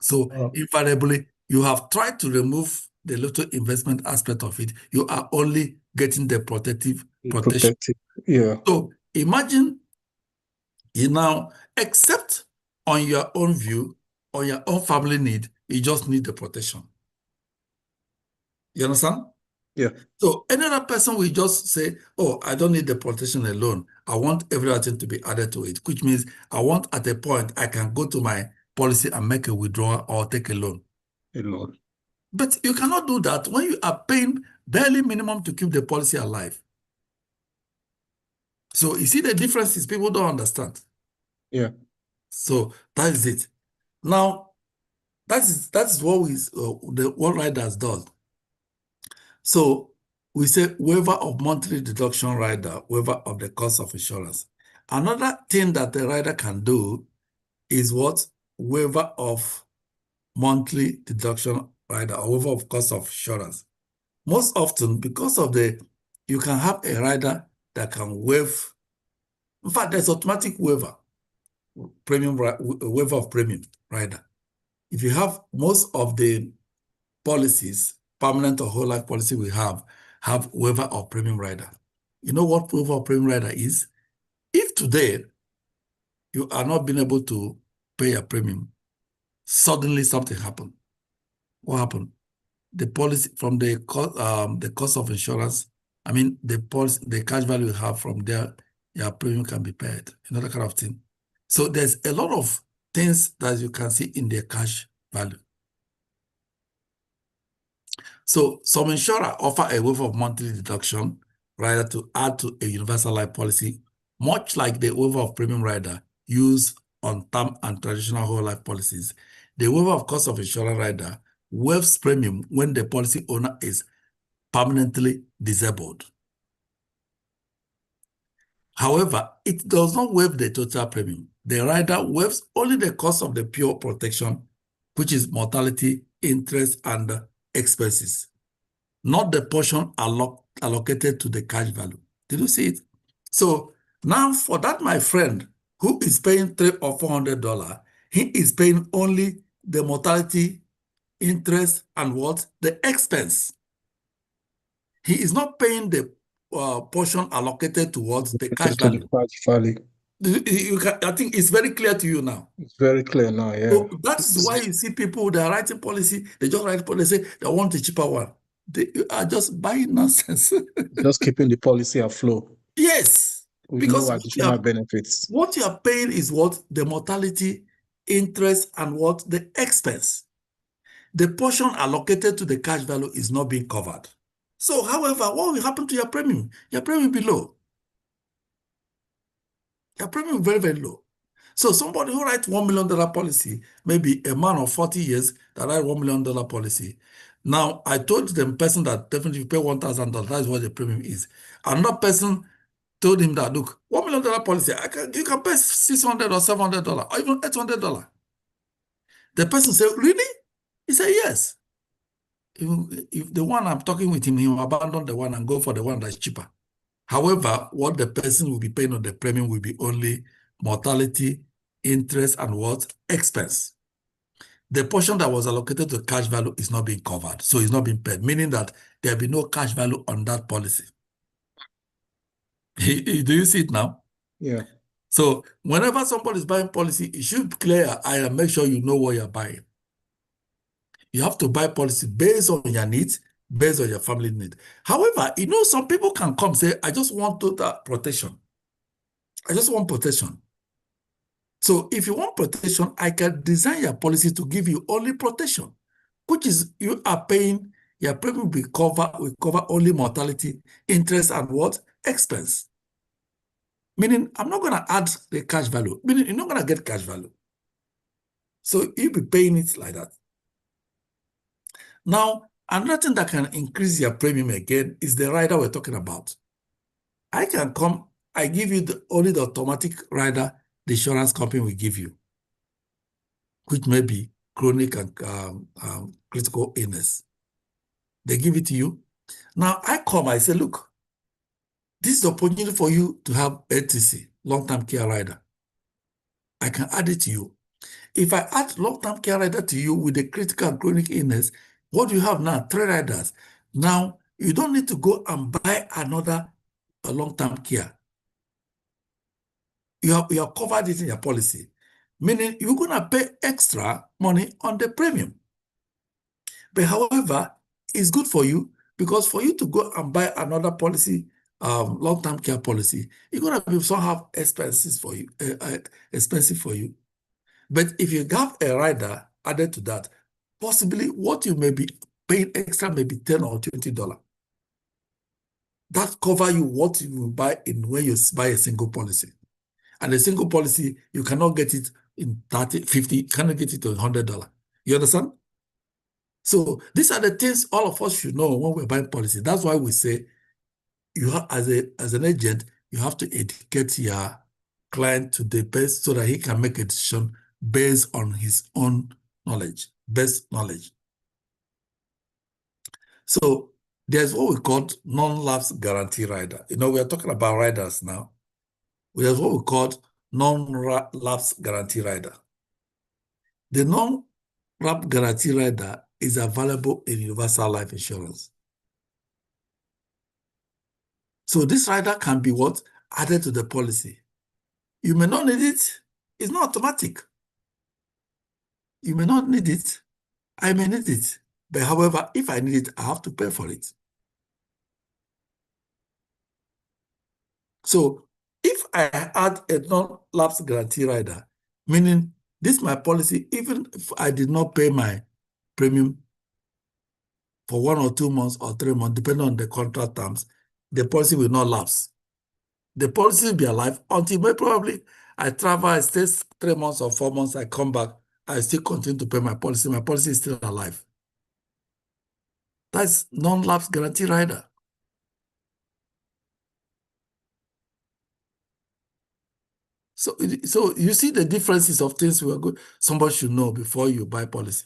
A: So invariably, you have tried to remove the little investment aspect of it. You are only getting the protection.
B: Yeah.
A: So imagine you now, except on your own view, on your own family need, you just need the protection. You understand?
B: Yeah.
A: So any other person will just say, oh, I don't need the protection alone. I want everything to be added to it, which means I want at a point I can go to my policy and make a withdrawal or take a loan.
B: A loan.
A: But you cannot do that when you are paying barely minimum to keep the policy alive. So you see the differences people don't understand.
B: Yeah.
A: So that is it. Now, that is what what riders does. So we say waiver of monthly deduction rider, waiver of the cost of insurance. Another thing that the rider can do is what? Waiver of monthly deduction rider, or waiver of cost of insurance. Most often, because of you can have a rider that can waive. In fact, there's automatic waiver of premium rider. If you have most of the policies, permanent or whole life policy we have waiver of premium rider. You know what waiver of premium rider is? If today you are not being able to pay a premium, suddenly something happened. What happened? The policy from the cost of insurance, I mean the cash value you have from there, your premium can be paid. Another kind of thing. So there's a lot of things that you can see in their cash value. So some insurer offer a waiver of monthly deduction rider to add to a universal life policy, much like the waiver of premium rider used on term and traditional whole life policies. The waiver of cost of insurance rider waives premium when the policy owner is permanently disabled. However, it does not waive the total premium. The rider waives only the cost of the pure protection, which is mortality, interest, and expenses, not the portion allocated to the cash value. Did you see it? So now for that, my friend who is paying $300 or $400, he is paying only the mortality, interest, and what? The expense. He is not paying the portion allocated towards the cash value. I think it's very clear to you now.
B: It's very clear now, yeah.
A: So that's why you see people, they are writing policy, they just write policy, they want a cheaper one. They are just buying nonsense.
B: Just keeping the policy afloat.
A: Yes.
B: With
A: because
B: no additional benefits.
A: What you are paying is what? The mortality, interest, and what? The expense. The portion allocated to the cash value is not being covered. So, however, what will happen to your premium? Your premium will be low. Your premium is very, very low. So somebody who writes $1 million policy, maybe a man of 40 years that writes $1 million policy. Now, I told the person that definitely pay $1,000, that's what the premium is. Another person told him that, look, $1 million policy, you can pay $600 or $700 or even $800. The person said, really? He said, yes. If the one I'm talking with him, he will abandon the one and go for the one that's cheaper. However, what the person will be paying on the premium will be only mortality, interest, and what? Expense. The portion that was allocated to cash value is not being covered, so it's not being paid, meaning that there will be no cash value on that policy. Do you see it now?
B: Yeah.
A: So whenever somebody is buying policy, you should clear your eye and make sure you know what you're buying. You have to buy policy based on your needs, based on your family need. However, some people can come say, I just want total protection. I just want protection. So if you want protection, I can design your policy to give you only protection, which is you are paying, your premium will cover only mortality, interest, and what? Expense. Meaning, I'm not going to add the cash value. Meaning, you're not going to get cash value. So you'll be paying it like that. Now, another thing that can increase your premium again is the rider we're talking about. I can come, I give you only the automatic rider the insurance company will give you, which may be chronic and critical illness. They give it to you. Now, I say, look, this is the opportunity for you to have LTC, long-term care rider. I can add it to you. If I add long-term care rider to you with the critical and chronic illness, what do you have now? 3 riders. Now, you don't need to go and buy another long-term care. You have covered it in your policy, meaning you're going to pay extra money on the premium. But however, it's good for you because for you to go and buy another policy, long-term care policy, you're going to be somehow expensive for you. But if you have a rider added to that, possibly what you may be paying extra may be $10 or $20. That covers you what you will buy when you buy a single policy. And a single policy, you cannot get it in 30, 50, you cannot get it in $100. You understand? So these are the things all of us should know when we're buying policy. That's why we say, you have, as an agent, you have to educate your client to the best so that he can make a decision based on his own knowledge, best knowledge. So there's what we call non-lapse guarantee rider. We are talking about riders now. We have what we call non-lapse guarantee rider. The non-lapse guarantee rider is available in universal life insurance. So this rider can be what? Added to the policy. You may not need it. It's not automatic. You may not need it. I may need it. But however, if I need it, I have to pay for it. So if I add a non-lapse guarantee rider, meaning this is my policy, even if I did not pay my premium for 1 or 2 months or 3 months, depending on the contract terms, the policy will not lapse. The policy will be alive until probably I travel, I stay 3 months or 4 months, I come back, I still continue to pay my policy. My policy is still alive. That's non-lapse guarantee rider. So you see the differences of things we are good. Somebody should know before you buy policy.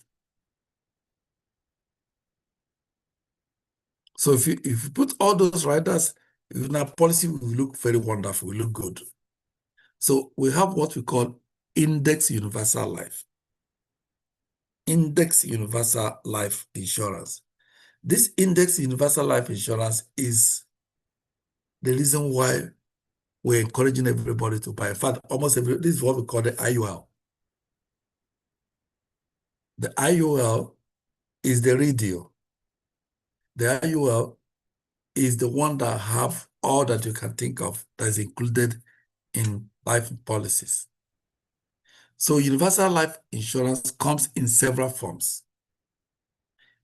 A: So if you put all those riders in our policy, will look very wonderful, will look good. So we have what we call Index Universal Life. Index Universal Life Insurance. This Index Universal Life Insurance is the reason why we're encouraging everybody to buy. In fact, this is what we call the IUL. The IUL is the radio. The IUL is the one that have all that you can think of that is included in life policies. So universal life insurance comes in several forms,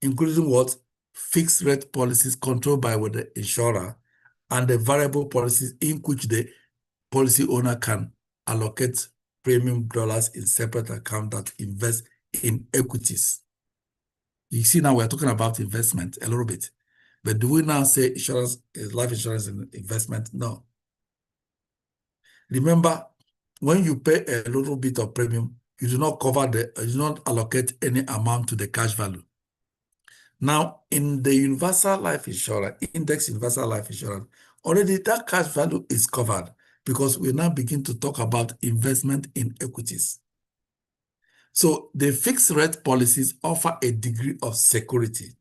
A: including what? Fixed rate policies controlled by the insurer and the variable policies in which the policy owner can allocate premium dollars in separate accounts that invest in equities. You see now we're talking about investment a little bit. But do we now say insurance is life insurance and investment? No. Remember, when you pay a little bit of premium, you do not you do not allocate any amount to the cash value. Now, in the universal life insurance, Index Universal Life Insurance, already that cash value is covered because we now begin to talk about investment in equities. So the fixed rate policies offer a degree of security.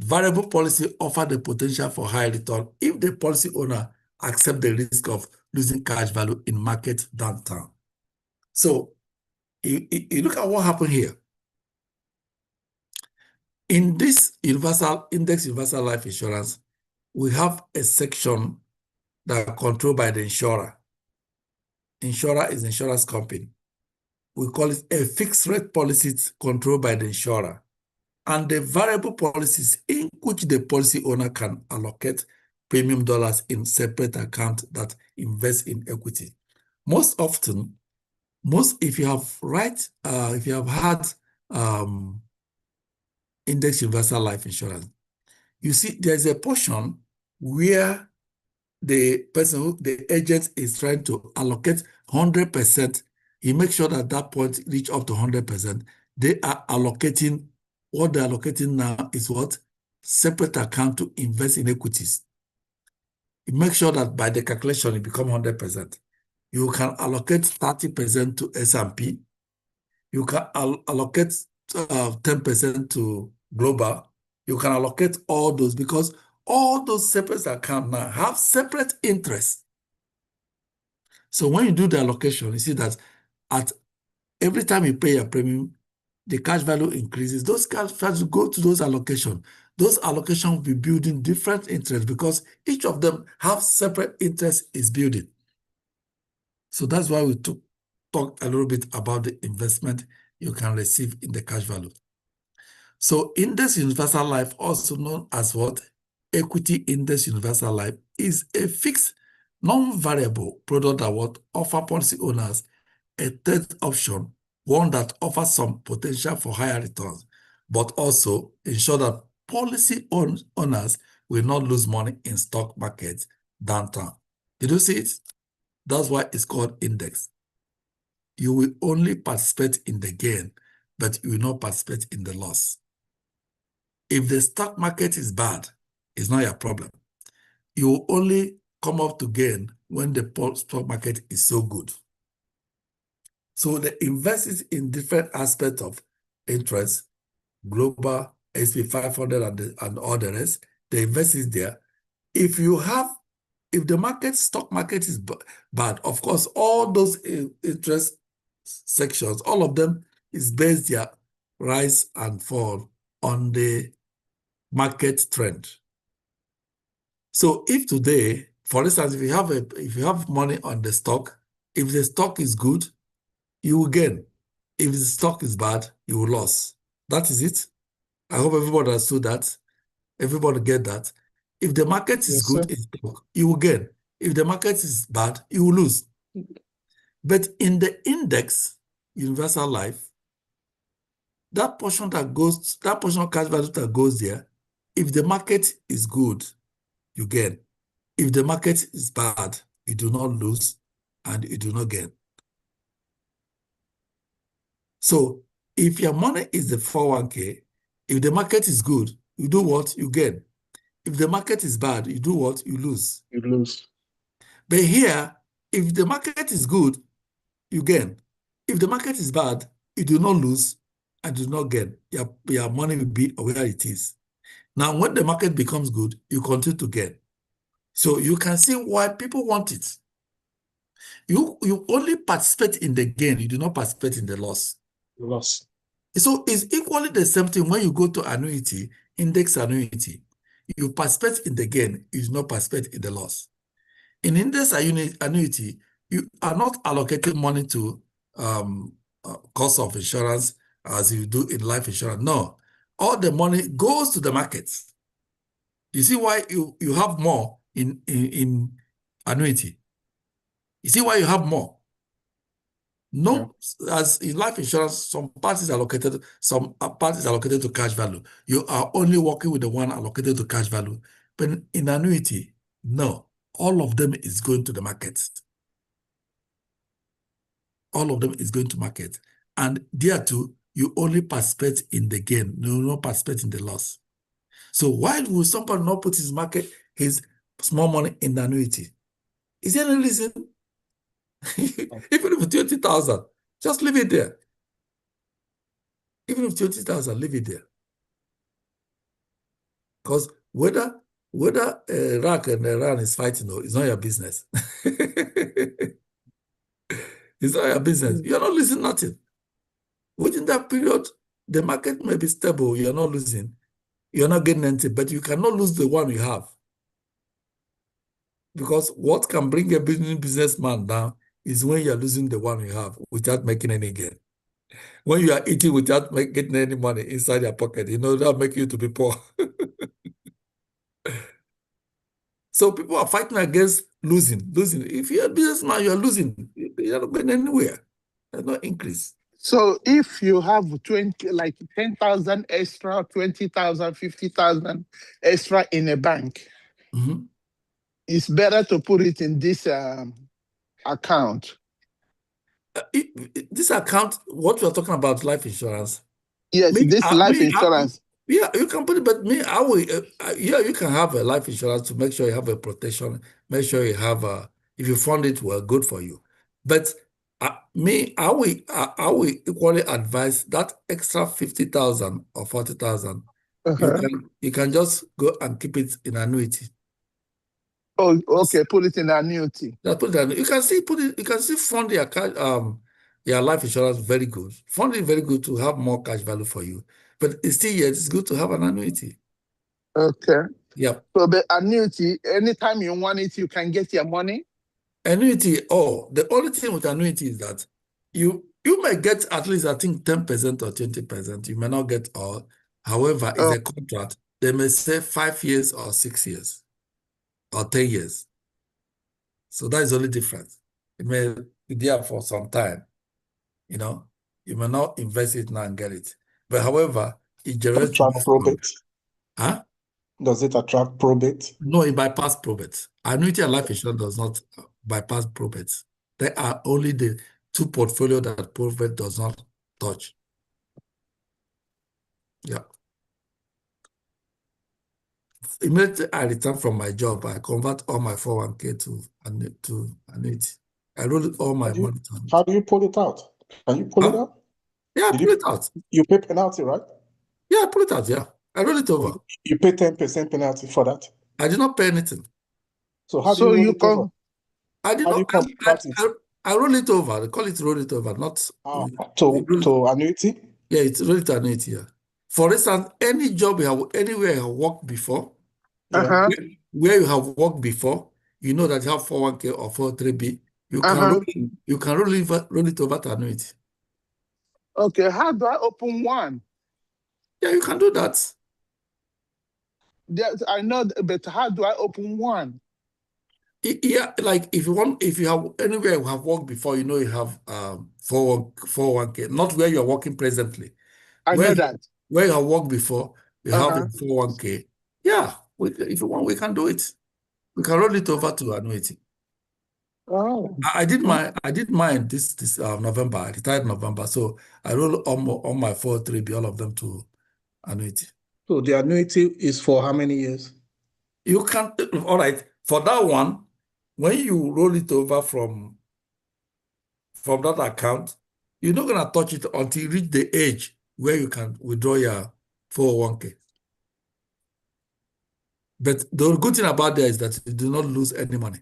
A: Variable policy offer the potential for high return if the policy owner accepts the risk of losing cash value in market downturn. So you look at what happened here. In this universal life insurance, we have a section that are controlled by the insurer. Insurer is insurance company. We call it a fixed rate policy controlled by the insurer, and the variable policies in which the policy owner can allocate premium dollars in separate account that invest in equity. Most often, if you have had index universal life insurance, you see there's a portion where the agent is trying to allocate 100%. He makes sure that point reach up to 100%. They are allocating, what they're allocating now is what? Separate account to invest in equities. You make sure that by the calculation, it becomes 100%. You can allocate 30% to S&P. You can allocate 10% to global. You can allocate all those because all those separate accounts now have separate interests. So when you do the allocation, you see that at every time you pay your premium, the cash value increases. Those cash values go to those allocations. Those allocations will be building different interests because each of them have separate interests is building. So that's why we talk a little bit about the investment you can receive in the cash value. So index universal life, also known as what? Equity index universal life, is a fixed non-variable product that what offer policy owners a third option, one that offers some potential for higher returns, but also ensure that policy owners will not lose money in stock markets downturn. Did you see it? That's why it's called index. You will only participate in the gain, but you will not participate in the loss. If the stock market is bad, it's not your problem. You will only come up to gain when the stock market is so good. So they invest in different aspects of interest, global, S&P 500 and all the rest. They invest it there. If the stock market is bad, of course, all those interest sections, all of them is based their rise and fall on the market trend. So if today, for instance, if you have money on the stock, if the stock is good, you will gain. If the stock is bad, you will lose. That is it. I hope everybody understood that. Everybody get that. If the market is good in stock, you will gain. If the market is bad, you will lose. But in the index, universal life, that portion of cash value that goes there, if the market is good, you gain. If the market is bad, you do not lose and you do not gain. So if your money is the 401k, if the market is good, you do what? You gain. If the market is bad, you do what? You lose.
B: You lose.
A: But here, if the market is good, you gain. If the market is bad, you do not lose and do not gain. Your money will be where it is. Now, when the market becomes good, you continue to gain. So you can see why people want it. You only participate in the gain. You do not participate in the loss.
B: Loss.
A: So it's equally the same thing when you go to annuity, index annuity. You participate in the gain. You do not participate in the loss. In index annuity, you are not allocating money to cost of insurance as you do in life insurance. No, all the money goes to the market. You see why you have more in annuity. You see why you have more. No, as in life insurance, some parties are allocated to cash value. You are only working with the one allocated to cash value. But in annuity, no, all of them is going to the market. All of them is going to market. And there too, you only participate in the gain, you will not participate in the loss. So why would somebody not put his small money in the annuity? Is there any reason? Even if 20,000, just leave it there. Even if 20,000, leave it there. Because whether Iraq and Iran is fighting, it's not your business. It's not your business. You're not losing nothing. Within that period, the market may be stable, you're not losing. you're not getting anything, but you cannot lose the one you have. Because what can bring a businessman down is when you're losing the one you have without making any gain. When you are eating without getting any money inside your pocket, that'll make you to be poor. So people are fighting against losing. If you're a businessman, you're losing. You're not going anywhere. There's no increase.
C: So if you have 10,000 extra, 20,000, 50,000 extra in a bank, it's better to put it in this account.
A: This account, what we're talking about, life insurance.
C: Yes, life insurance.
A: Yeah, you can put it, but I will. You can have a life insurance to make sure you have a protection. Make sure you have if you fund it well, good for you. But I will equally advise that extra 50,000 or 40,000. You can just go and keep it in annuity.
C: Oh, okay. Put it in annuity.
A: Just put it in, you can see fund your life insurance very good. Fund it very good to have more cash value for you. But it's good to have an annuity.
C: Okay.
A: Yeah.
C: So the annuity, anytime you want it, you can get your money.
A: Annuity, the only thing with annuity is that you may get at least, I think, 10% or 20%. You may not get all. However, it's a contract. They may say 5 years or 6 years or 10 years. So that is the only difference. It may be there for some time. You may not invest it now and get it. But however, it generates more
B: probate.
A: Huh?
B: Does it attract probate?
A: No, it bypass probate. Annuity and life insurance does not bypass probate. They are only the two portfolios that probate does not touch. Yeah. Immediately I return from my job, I convert all my 401k to annuity. I roll all my money to annuity.
B: How do you pull it out? Can you pull it out?
A: Yeah, I pull it out.
B: You pay penalty, right?
A: Yeah, I pull it out, yeah. I roll it over.
B: You pay 10% penalty for that?
A: I did not pay anything.
B: So how do you roll it over?
A: I did not. I roll it over. They call it roll it over, not
B: to annuity.
A: Yeah, it's roll it to annuity. Yeah. For instance, any job anywhere you have worked before, where you have worked before, you know that you have 401k or 403b. You can roll it over to annuity.
C: Okay, how do I open one?
A: Yeah, you can do that.
C: Yes, I know, but how do I open one?
A: Yeah, like if you have anywhere you have worked before, you have 401k, not where you are working presently.
C: I know that.
A: Where you have worked before, you have a 401k. Yeah, if you want, we can do it. We can roll it over to annuity.
C: Oh.
A: I did mine this November. I retired in November, so I roll all my 403b, all of them to annuity.
B: So the annuity is for how many years?
A: You can, all right, for that one, when you roll it over from that account, you're not going to touch it until you reach the age where you can withdraw your 401k. But the good thing about that is that you do not lose any money.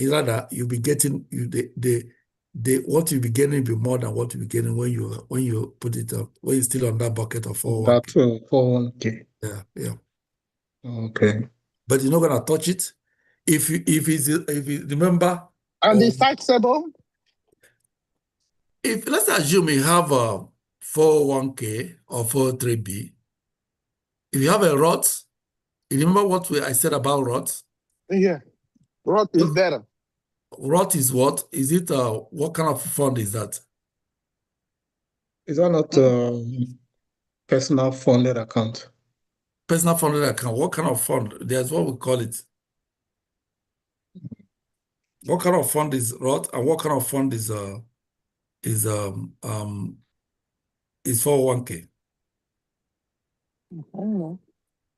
A: Rather, you'll be getting what you'll be getting will be more than what you'll be getting when you put it up, when you're still on that bucket of 401k.
B: That 401k.
A: Yeah.
B: Okay.
A: But you're not gonna touch it. If you remember.
C: And it's taxable?
A: Let's assume you have a 401k or 403b. If you have a Roth, you remember what I said about Roth?
C: Yeah. Roth is better.
A: Roth is what? Is it what kind of fund is that?
B: Is that not personal funded account?
A: Personal funded account. What kind of fund? There's what we call it. What kind of fund is Roth, and what kind of fund is 401k?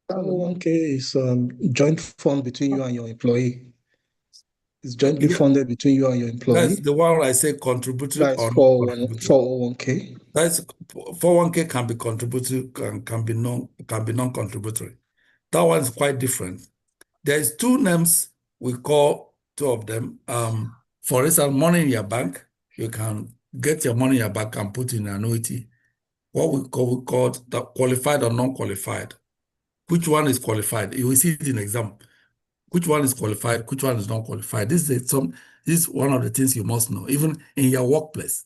B: 401k is joint fund between you and your employee. It's jointly funded between you and your employee.
A: That's the one I say contributory.
B: That's 401k.
A: That's 401k can be contributory, can be non-contributory. That one is quite different. There's two names, we call two of them. For instance, money in your bank. You can get your money in your bank and put in an annuity. what we call the qualified or non-qualified. Which one is qualified? You will see it in exam. Which one is qualified? Which one is non-qualified? This is one of the things you must know, even in your workplace.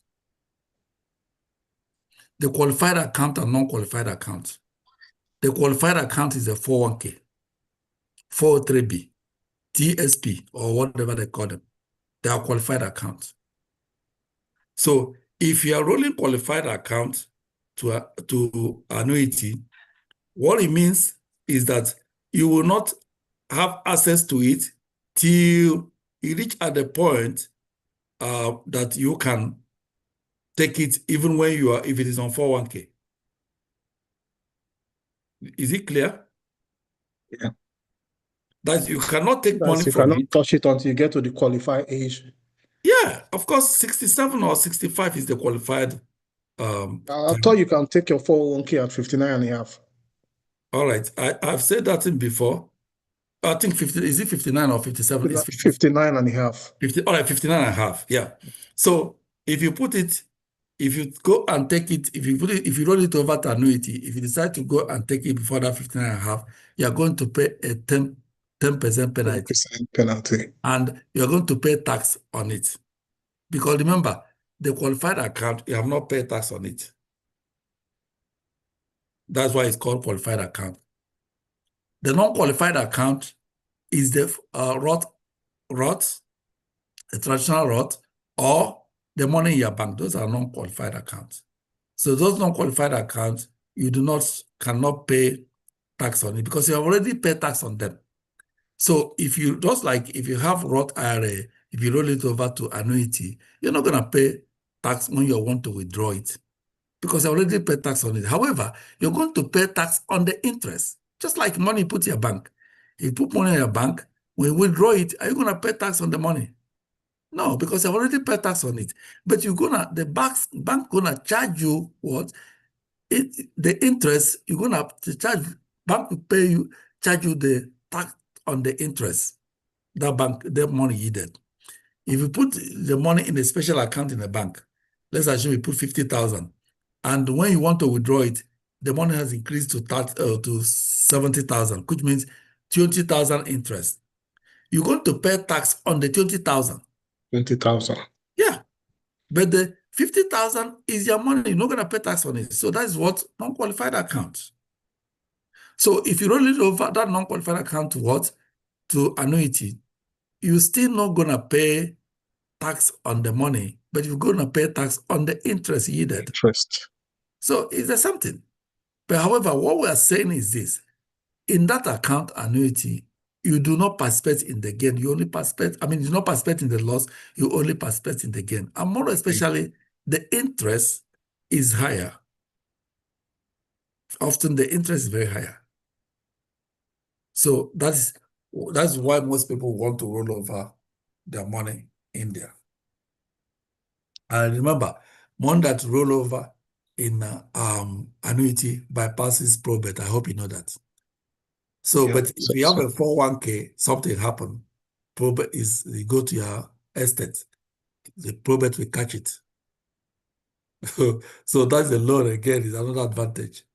A: The qualified account and non-qualified account. The qualified account is a 401k, 403b, TSP, or whatever they call them. They are qualified accounts. So if you are rolling qualified account to annuity, what it means is that you will not have access to it till you reach at the point that you can take it even when if it is on 401k. Is it clear?
B: Yeah.
A: That you cannot take money
B: you
A: from
B: cannot
A: it.
B: touch it until you get to the qualified age.
A: Yeah, of course, 67 or 65 is the qualified.
B: I thought you can take your 401k at 59 and a half.
A: All right, I've said that thing before. I think 50, is it 59 or 57? It's
B: 59 and a half.
A: 50, all right, 59 and a half, yeah. So if you put it, if you go and take it, if you roll it over to annuity, if you decide to go and take it before that 59 and a half, you're going to pay a 10% penalty.
B: 10% penalty.
A: And you're going to pay tax on it. Because remember, the qualified account, you have not paid tax on it. That's why it's called qualified account. The non-qualified account is the Roth, a traditional Roth, or the money in your bank. Those are non-qualified accounts. So those non-qualified accounts, you cannot pay tax on it because you have already paid tax on them. So if you have Roth IRA, if you roll it over to annuity, you're not going to pay tax when you want to withdraw it because you already paid tax on it. However, you're going to pay tax on the interest, just like money you put in your bank. If you put money in your bank, when you withdraw it, are you going to pay tax on the money? No, because you've already paid tax on it. But the bank gonna charge you what? The interest, you're gonna charge, bank will charge you the tax on the interest that money you did. If you put the money in a special account in a bank, let's assume you put 50,000, and when you want to withdraw it, the money has increased to 70,000, which means 20,000 interest. You're going to pay tax on the 20,000.
B: 20,000.
A: Yeah, but the 50,000 is your money. You're not going to pay tax on it. So that's what non-qualified account. So if you roll it over that non-qualified account to annuity, you're still not going to pay tax on the money, but you're going to pay tax on the interest yielded.
B: Interest.
A: So is there something? But however, what we are saying is this: in that account annuity, you do not participate in the gain. You only participate, you do not participate in the loss. You only participate in the gain. And more especially, the interest is higher. Often the interest is very higher. So that's why most people want to roll over their money in there. And remember, money that roll over in annuity bypasses probate. I hope you know that. So, yeah, but if you have a 401k, something happen, probate you go to your estate, the probate will catch it. So that's the loan again, is another advantage.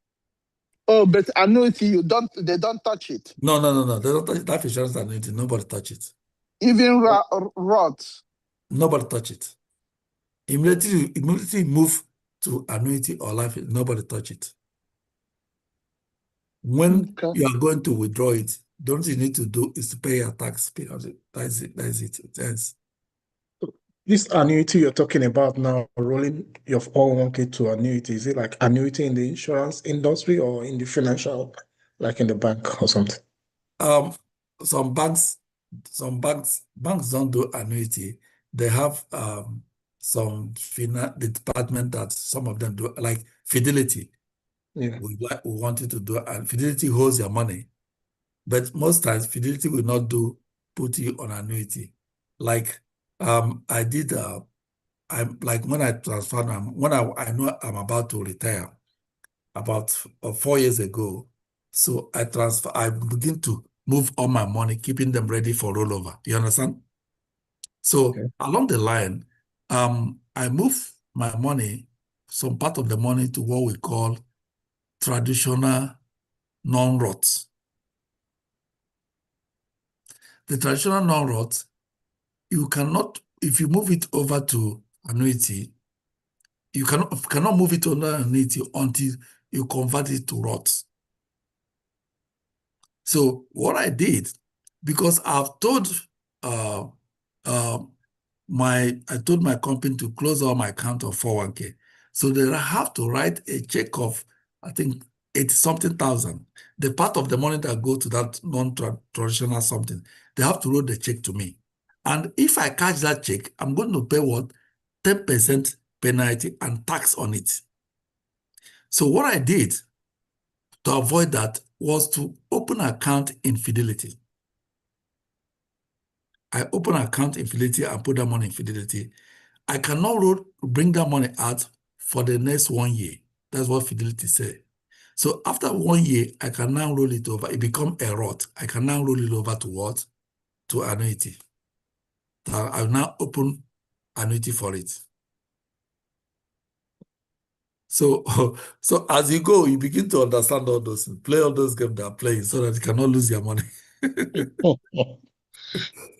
C: Oh, but annuity, they don't touch it.
A: No. They don't touch life insurance annuity. Nobody touch it.
C: Even Roth.
A: Nobody touch it. Immediately move to annuity or life, nobody touch it. When you are going to withdraw it, don't you need to do is to pay your tax? That's it. Yes.
B: This annuity you're talking about now, rolling your 401k to annuity, is it like annuity in the insurance industry or in the financial, like in the bank or something?
A: Some banks don't do annuity. They have some the department that some of them do, like Fidelity.
B: Yeah.
A: We wanted to do, and Fidelity holds your money, but most times Fidelity will not put you on annuity. Like I did, I'm like when I transferred, when I know I'm about to retire, about 4 years ago. So I begin to move all my money, keeping them ready for rollover. You understand? So along the line, I move my money some part of the money to what we call traditional non-ROTs. The traditional non-ROTs, you cannot, if you move it over to annuity, you cannot move it to annuity until you convert it to ROTs. So what I did, because I've told I told my company to close all my account of 401k. So they have to write a check of, I think, 80-something thousand. The part of the money that go to that non-traditional something, they have to write the check to me. And if I catch that check, I'm going to pay what? 10% penalty and tax on it. So what I did to avoid that was to open an account in Fidelity. I open an account in Fidelity and put that money in Fidelity. I cannot bring that money out for the next 1 year. That's what Fidelity said. So after 1 year, I can now roll it over. It becomes a ROT. I can now roll it over to what? To annuity. I'll now open annuity for it. So, so as you go, you begin to understand all those, play all those games they are playing so that you cannot lose your money.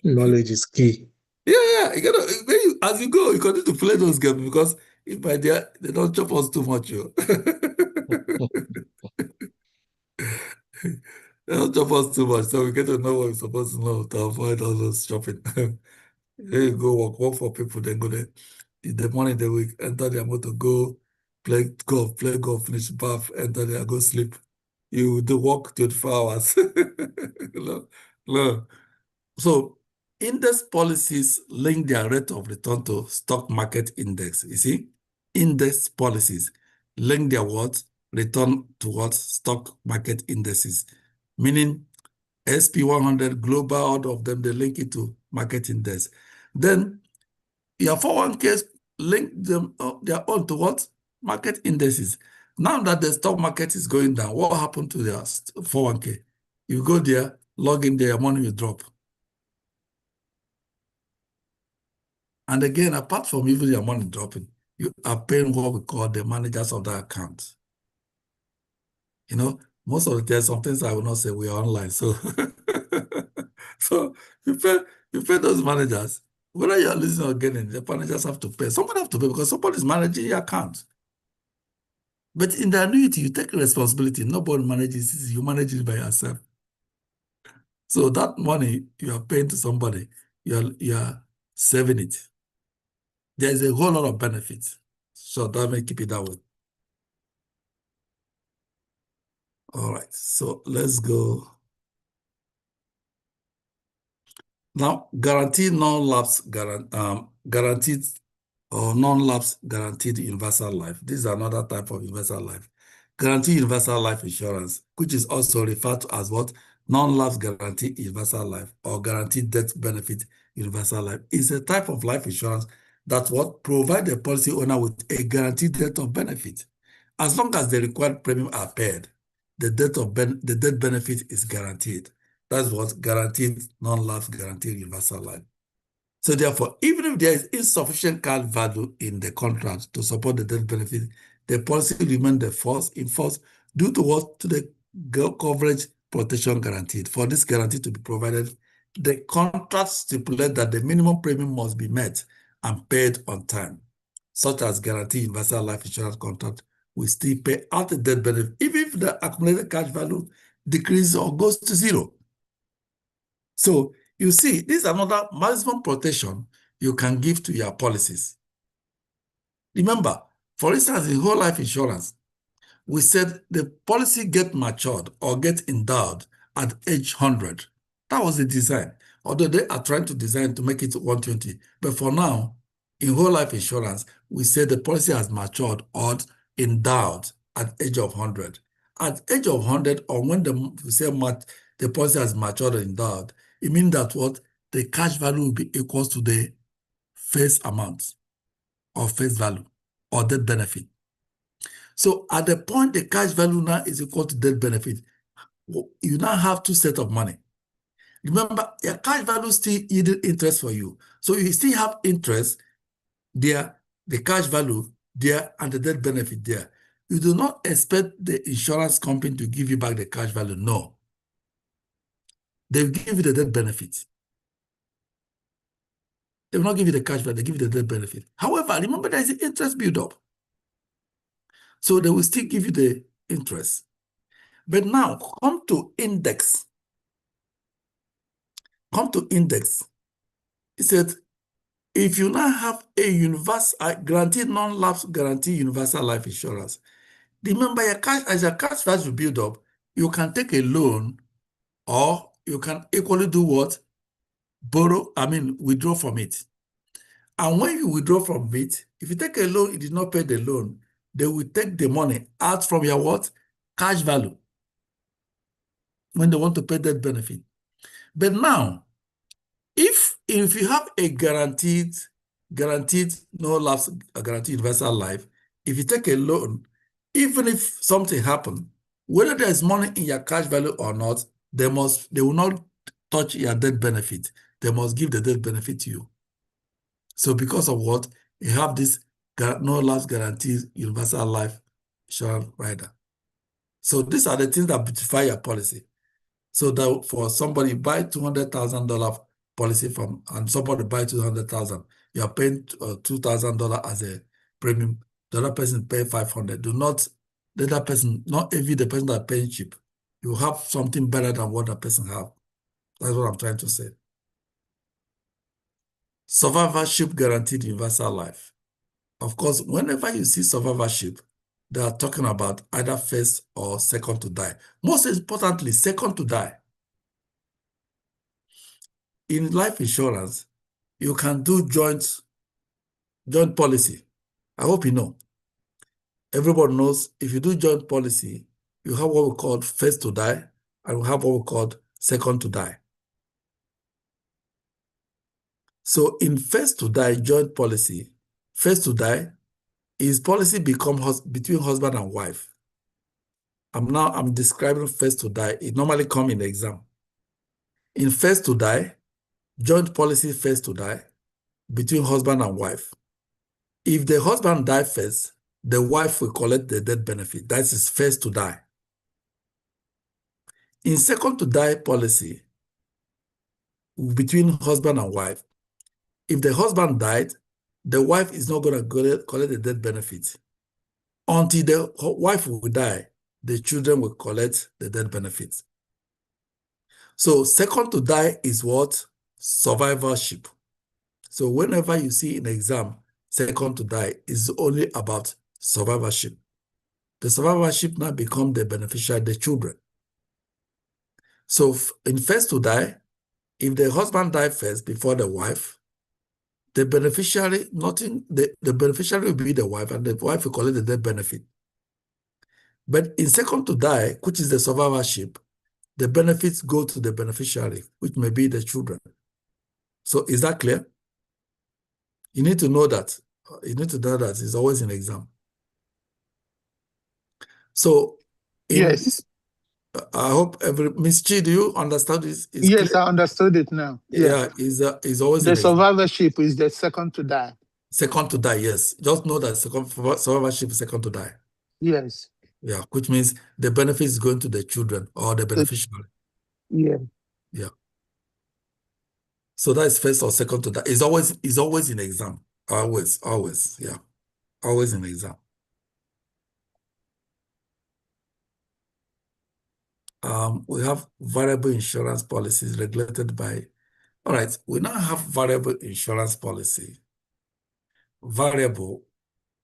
B: Knowledge is key.
A: Yeah. You gotta, as you go, you continue to play those games because if by there, they don't chop us too much. They don't chop us too much, so we get to know what we're supposed to know to avoid all those shopping. There you go, work for people, then go there. In the morning, they will enter their motor, go play golf, finish bath, enter there, go sleep. You do work 24 hours. No. So index policies link their rate of return to stock market index. You see, index policies link their what? Return to what? Stock market indices. Meaning SP100 global, all of them, they link it to market index. Then your 401ks link them their own to what? Market indices. Now that the stock market is going down, what happened to their 401k? You go there, log in there, your money will drop. And again, apart from even your money dropping, you are paying what we call the managers of the account. You know, most of the time, sometimes I will not say we are online. So, so you pay those managers. Whether you're losing or gaining, the managers have to pay. Somebody have to pay because somebody is managing your account. But in the annuity, you take responsibility. Nobody manages it. You manage it by yourself. So that money you are paying to somebody, you are saving it. There's a whole lot of benefits. So that may keep it that way. All right, so let's go. Now, guaranteed non-lapse guaranteed or non-lapse guaranteed universal life. This is another type of universal life. Guaranteed universal life insurance, which is also referred to as what? Non-lapse guaranteed universal life or guaranteed death benefit universal life, is a type of life insurance that what provide the policy owner with a guaranteed death of benefit. As long as the required premium are paid, the death benefit is guaranteed. That's what guaranteed non-lapse guaranteed universal life. So therefore, even if there is insufficient cash value in the contract to support the death benefit, the policy remains in force due to what? To the coverage protection guaranteed. For this guarantee to be provided, the contract stipulates that the minimum premium must be met and paid on time, such as guaranteed universal life insurance contract will still pay out the death benefit, even if the accumulated cash value decreases or goes to zero. So you see, this is another maximum protection you can give to your policies. Remember, for instance, in whole life insurance, we said the policy get matured or get endowed at age 100. That was the design. Although they are trying to design to make it 120. But for now, in whole life insurance, we said the policy has matured or endowed at age of 100. At age of 100, or when we say the policy has matured or endowed, it means that what? The cash value will be equal to the face amount or face value or death benefit. So at the point the cash value now is equal to death benefit, you now have two sets of money. Remember, your cash value still yielding interest for you. So you still have interest there. The cash value there and the death benefit there. You do not expect the insurance company to give you back the cash value. No. They will give you the death benefit. They will not give you the cash value, they give you the death benefit. However, remember there is an interest build up. So they will still give you the interest. But now come to index. Come to index. It said, if you now have a universal guaranteed non-lapse guarantee universal life insurance, remember your cash, as your cash value build up, you can take a loan or you can equally do what? Withdraw from it. And when you withdraw from it, if you take a loan, you did not pay the loan, they will take the money out from your what? Cash value when they want to pay that benefit. But now, if you have a guaranteed no lapse guaranteed universal life, if you take a loan, even if something happened, whether there's money in your cash value or not, they will not touch your death benefit. They must give the death benefit to you. So because of what? You have this no lapse guaranteed universal life insurance rider. So these are the things that beautify your policy. So that for somebody buy $200,000 policy from, and somebody buy $200,000, you are paying $2,000 as a premium. The other person pay $500. Do not the other person, not envy the person that paying cheap. You have something better than what the person have. That's what I'm trying to say. Survivorship guaranteed universal life. Of course, whenever you see survivorship, they are talking about either first or second to die. Most importantly, second to die. In life insurance, you can do joint policy. I hope you know. Everybody knows if you do joint policy, you have what we call first to die, and we have what we call second to die. So in first to die joint policy, first to die is policy between husband and wife. I'm describing first to die. It normally comes in the exam. In first to die, joint policy first to die between husband and wife. If the husband dies first, the wife will collect the death benefit. That is first to die. In second to die policy between husband and wife, if the husband died, the wife is not going to collect the death benefit. Until the wife will die, the children will collect the death benefit. So second to die is what? Survivorship. So whenever you see in the exam, second to die is only about survivorship. The survivorship now become the beneficiary, the children. So in first to die, if the husband died first before the wife, the beneficiary, the beneficiary will be the wife, and the wife will collect the death benefit. But in second to die, which is the survivorship, the benefits go to the beneficiary, which may be the children. So is that clear? You need to know that. You need to know that it's always an exam. So
C: yes.
A: I hope Ms. Chi, do you understand this?
C: Yes,
A: clear?
C: I understood it now.
A: Yeah, is always
C: the survivorship is the second to die.
A: Second to die, yes. Just know that survivorship is second to die.
C: Yes.
A: Yeah, which means the benefit is going to the children or the beneficiary.
C: Yeah.
A: Yeah. So that is first or second to die. It's always in exam. Always, yeah. Always in exam. We have variable insurance policies regulated by. All right, we now have variable insurance policy. Variable,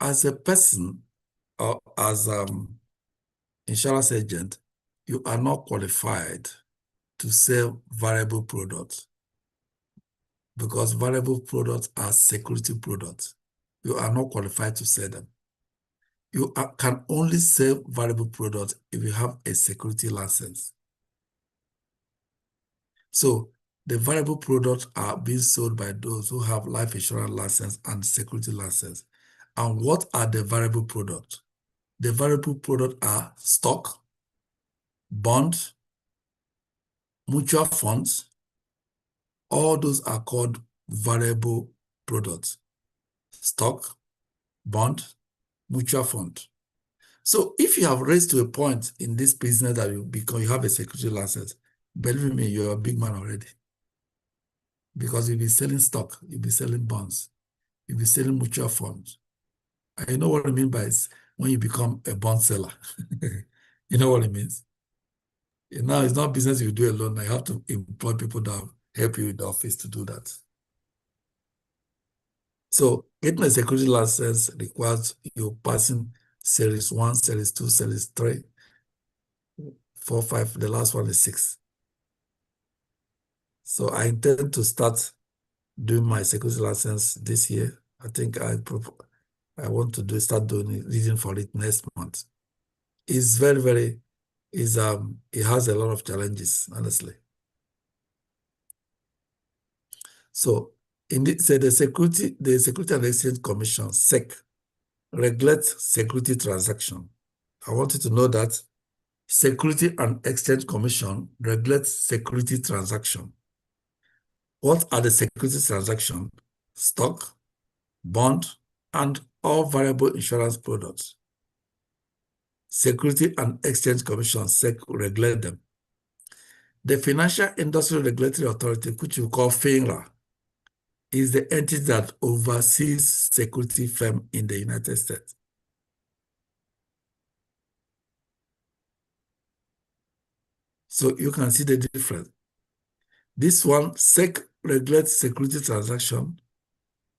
A: as a person or as insurance agent, you are not qualified to sell variable products because variable products are security products. You are not qualified to sell them. You can only sell variable products if you have a security license. So the variable products are being sold by those who have life insurance license and security license. And what are the variable products? The variable products are stock, bond, mutual funds. All those are called variable products. Stock, bond, mutual fund. So if you have raised to a point in this business that you have a security license, believe me, you're a big man already. Because you'll be selling stock, you'll be selling bonds, you'll be selling mutual funds. And you know what I mean by when you become a bond seller. You know what it means? Now it's not business you do alone. I have to employ people that help you in the office to do that. So getting a security license requires you passing Series 1, Series 2, Series 3, 4, 5. The last one is 6. So I intend to start doing my security license this year. I think I want to start doing reading for it next month. It's very, very, it has a lot of challenges, honestly. So the Security and Exchange Commission, SEC, regulates security transaction. I want you to know that Security and Exchange Commission regulates security transaction. What are the security transactions? Stock, bond, and all variable insurance products. Security and Exchange Commission, SEC, regulate them. The Financial Industry Regulatory Authority, which we call FINRA, is the entity that oversees security firms in the United States. So you can see the difference. This one, SEC regulates security transaction.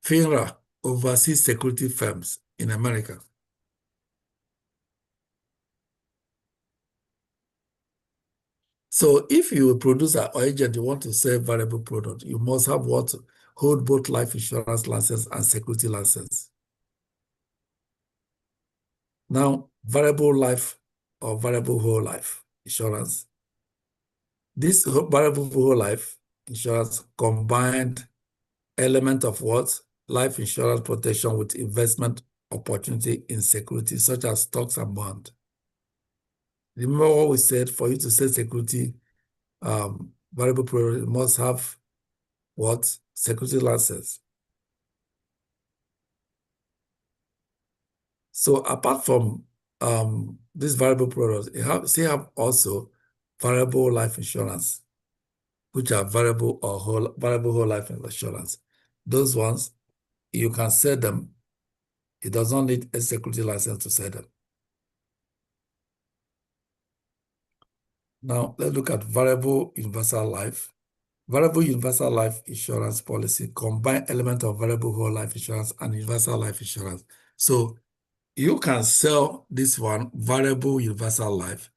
A: FINRA oversees security firms in America. So if you produce an agent, you want to sell variable product, you must have what hold both life insurance license and security license. Now, variable life or variable whole life insurance. This variable whole life insurance combined element of what? Life insurance protection with investment opportunity in security, such as stocks and bonds. Remember what we said, for you to sell security, variable product, you must have what? Security license. So apart from this variable product, they have also variable life insurance, which are variable whole life insurance. Those ones, you can sell them. It does not need a security license to sell them. Now, let's look at variable universal life. Variable universal life insurance policy combine element of variable whole life insurance and universal life insurance. So you can sell this one, variable universal life,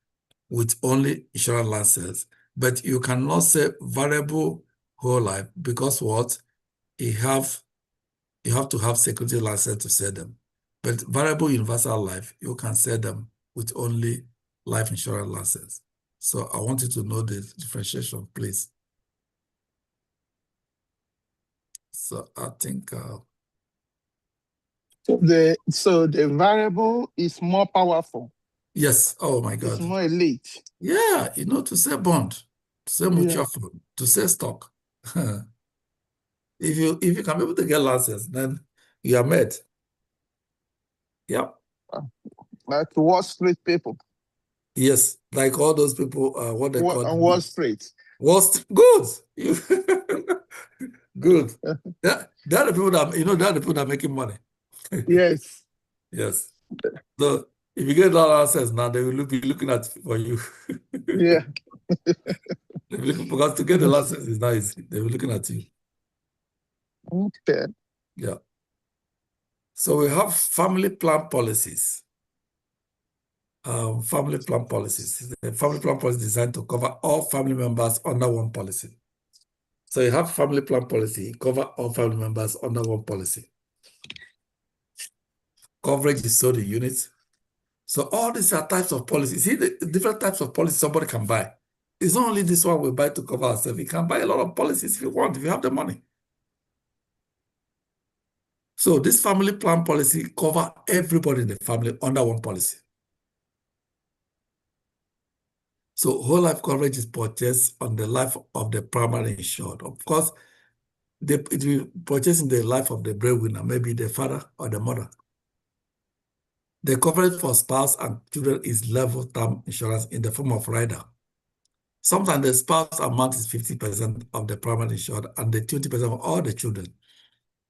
A: with only insurance license, but you cannot sell variable whole life because what? You have to have security license to sell them. But variable universal life, you can sell them with only life insurance license. So I want you to know the differentiation, please. So I think
C: so the variable is more powerful.
A: Yes. Oh my God.
C: It's more elite.
A: Yeah, to sell bond, to sell mutual fund, to sell stock. If you can be able to get license, then you are made. Yeah.
C: Like Wall Street people.
A: Yes, like all those people, what they call
C: on Wall Street.
A: Wall Street, good. Good. They're the people that they're the people that are making money.
C: Yes.
A: Yes. So if you get that license now, they will be looking at for you.
C: Yeah.
A: Because to get the license is not easy. They will be looking at you.
C: Okay.
A: Yeah. So we have family plan policies. Family plan policies. The family plan policy is designed to cover all family members under one policy. So you have family plan policy, cover all family members under one policy. Coverage is sold in units. So all these are types of policies. See the different types of policies somebody can buy. It's not only this one we buy to cover ourselves. You can buy a lot of policies if you want, if you have the money. So this family plan policy covers everybody in the family under one policy. So whole life coverage is purchased on the life of the primary insured. Of course, it will purchase in the life of the breadwinner, maybe the father or the mother. The coverage for spouse and children is level term insurance in the form of rider. Sometimes the spouse amount is 50% of the primary insured and the 20% of all the children.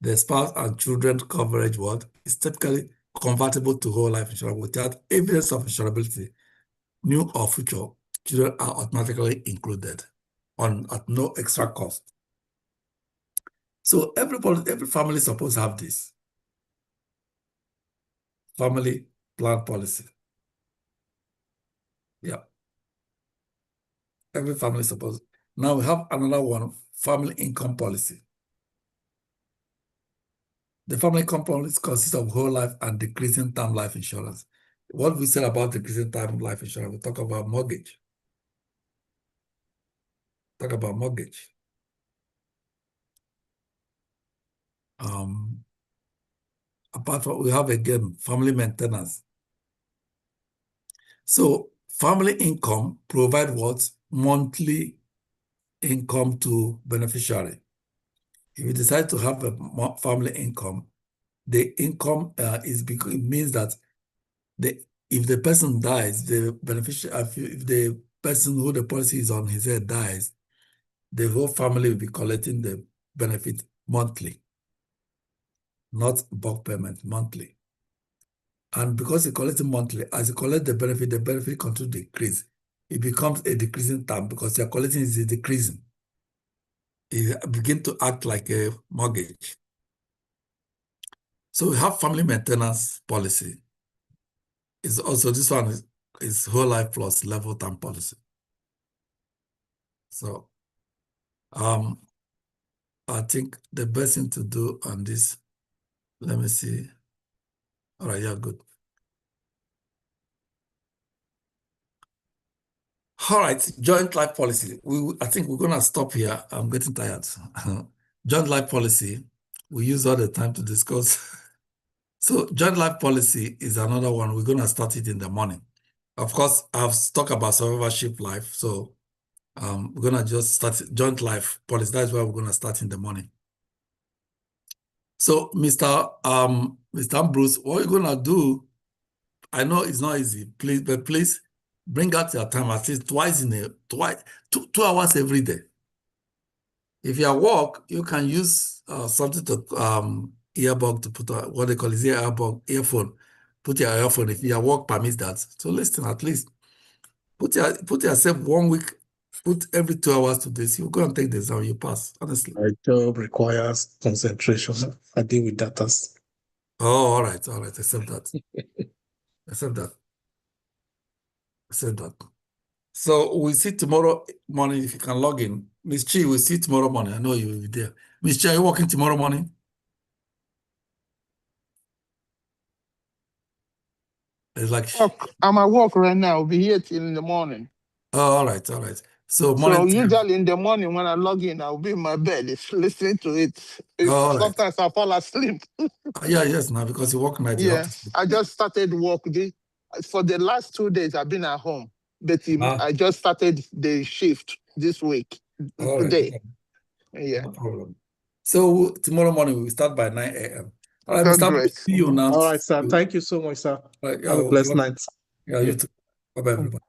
A: The spouse and children coverage is typically convertible to whole life insurance without evidence of insurability. New or future children are automatically included at no extra cost. So every family is supposed to have this family plan policy. Yeah. Every family is supposed. Now we have another one, family income policy. The family income policy consists of whole life and decreasing term life insurance. What we said about decreasing term life insurance, we talk about mortgage. Talk about mortgage. Apart from, we have again family maintenance. So family income provide what? Monthly income to beneficiary. If you decide to have a family income, the income it means that if the person dies, the beneficiary, if the person who the policy is on his head dies, the whole family will be collecting the benefit monthly, not bulk payment, monthly. And because you collect it monthly, as you collect the benefit continues to decrease. It becomes a decreasing term because you're collecting is decreasing. It begins to act like a mortgage. So we have family maintenance policy. It's also, this one is whole life plus level term policy. So I think the best thing to do on this, let me see. All right, yeah, good. All right, joint life policy. I think we're gonna stop here. I'm getting tired. Joint life policy, we use all the time to discuss. So joint life policy is another one. We're gonna start it in the morning. Of course, I've talked about survivorship life. So we're gonna just start joint life policy. That's why we're gonna start in the morning. So Mr. Bruce, what you're gonna do, I know it's not easy, but please bring out your time at least two hours every day. If you're at work, you can use something to earbud to put what they call is earphone. Put your earphone if your work permits that. So listen, at least put yourself 1 week, put every 2 hours to this. You're going to take the exam, you pass, honestly.
B: My job requires concentration. I deal with data.
A: Oh, all right, accept that. Accept that. So we'll see tomorrow morning if you can log in. Miss Chi, we'll see tomorrow morning. I know you will be there. Miss Chi, are you working tomorrow morning? It's like
C: I'm at work right now. I'll be here till in the morning.
A: Oh, all right. So
C: usually in the morning when I log in, I'll be in my bed listening to it. Sometimes I fall asleep.
A: Yes, now because you work night.
C: Yeah, I just started work. For the last 2 days, I've been at home, but I just started the shift this week, today.
A: Right. Yeah. No problem. So tomorrow morning, we start by 9 a.m. All right, Mr.
C: Great.
A: See you now.
B: All right, sir. Thank you so much, sir.
A: Right,
B: have a blessed night.
A: Yeah, you too. Bye-bye, everybody.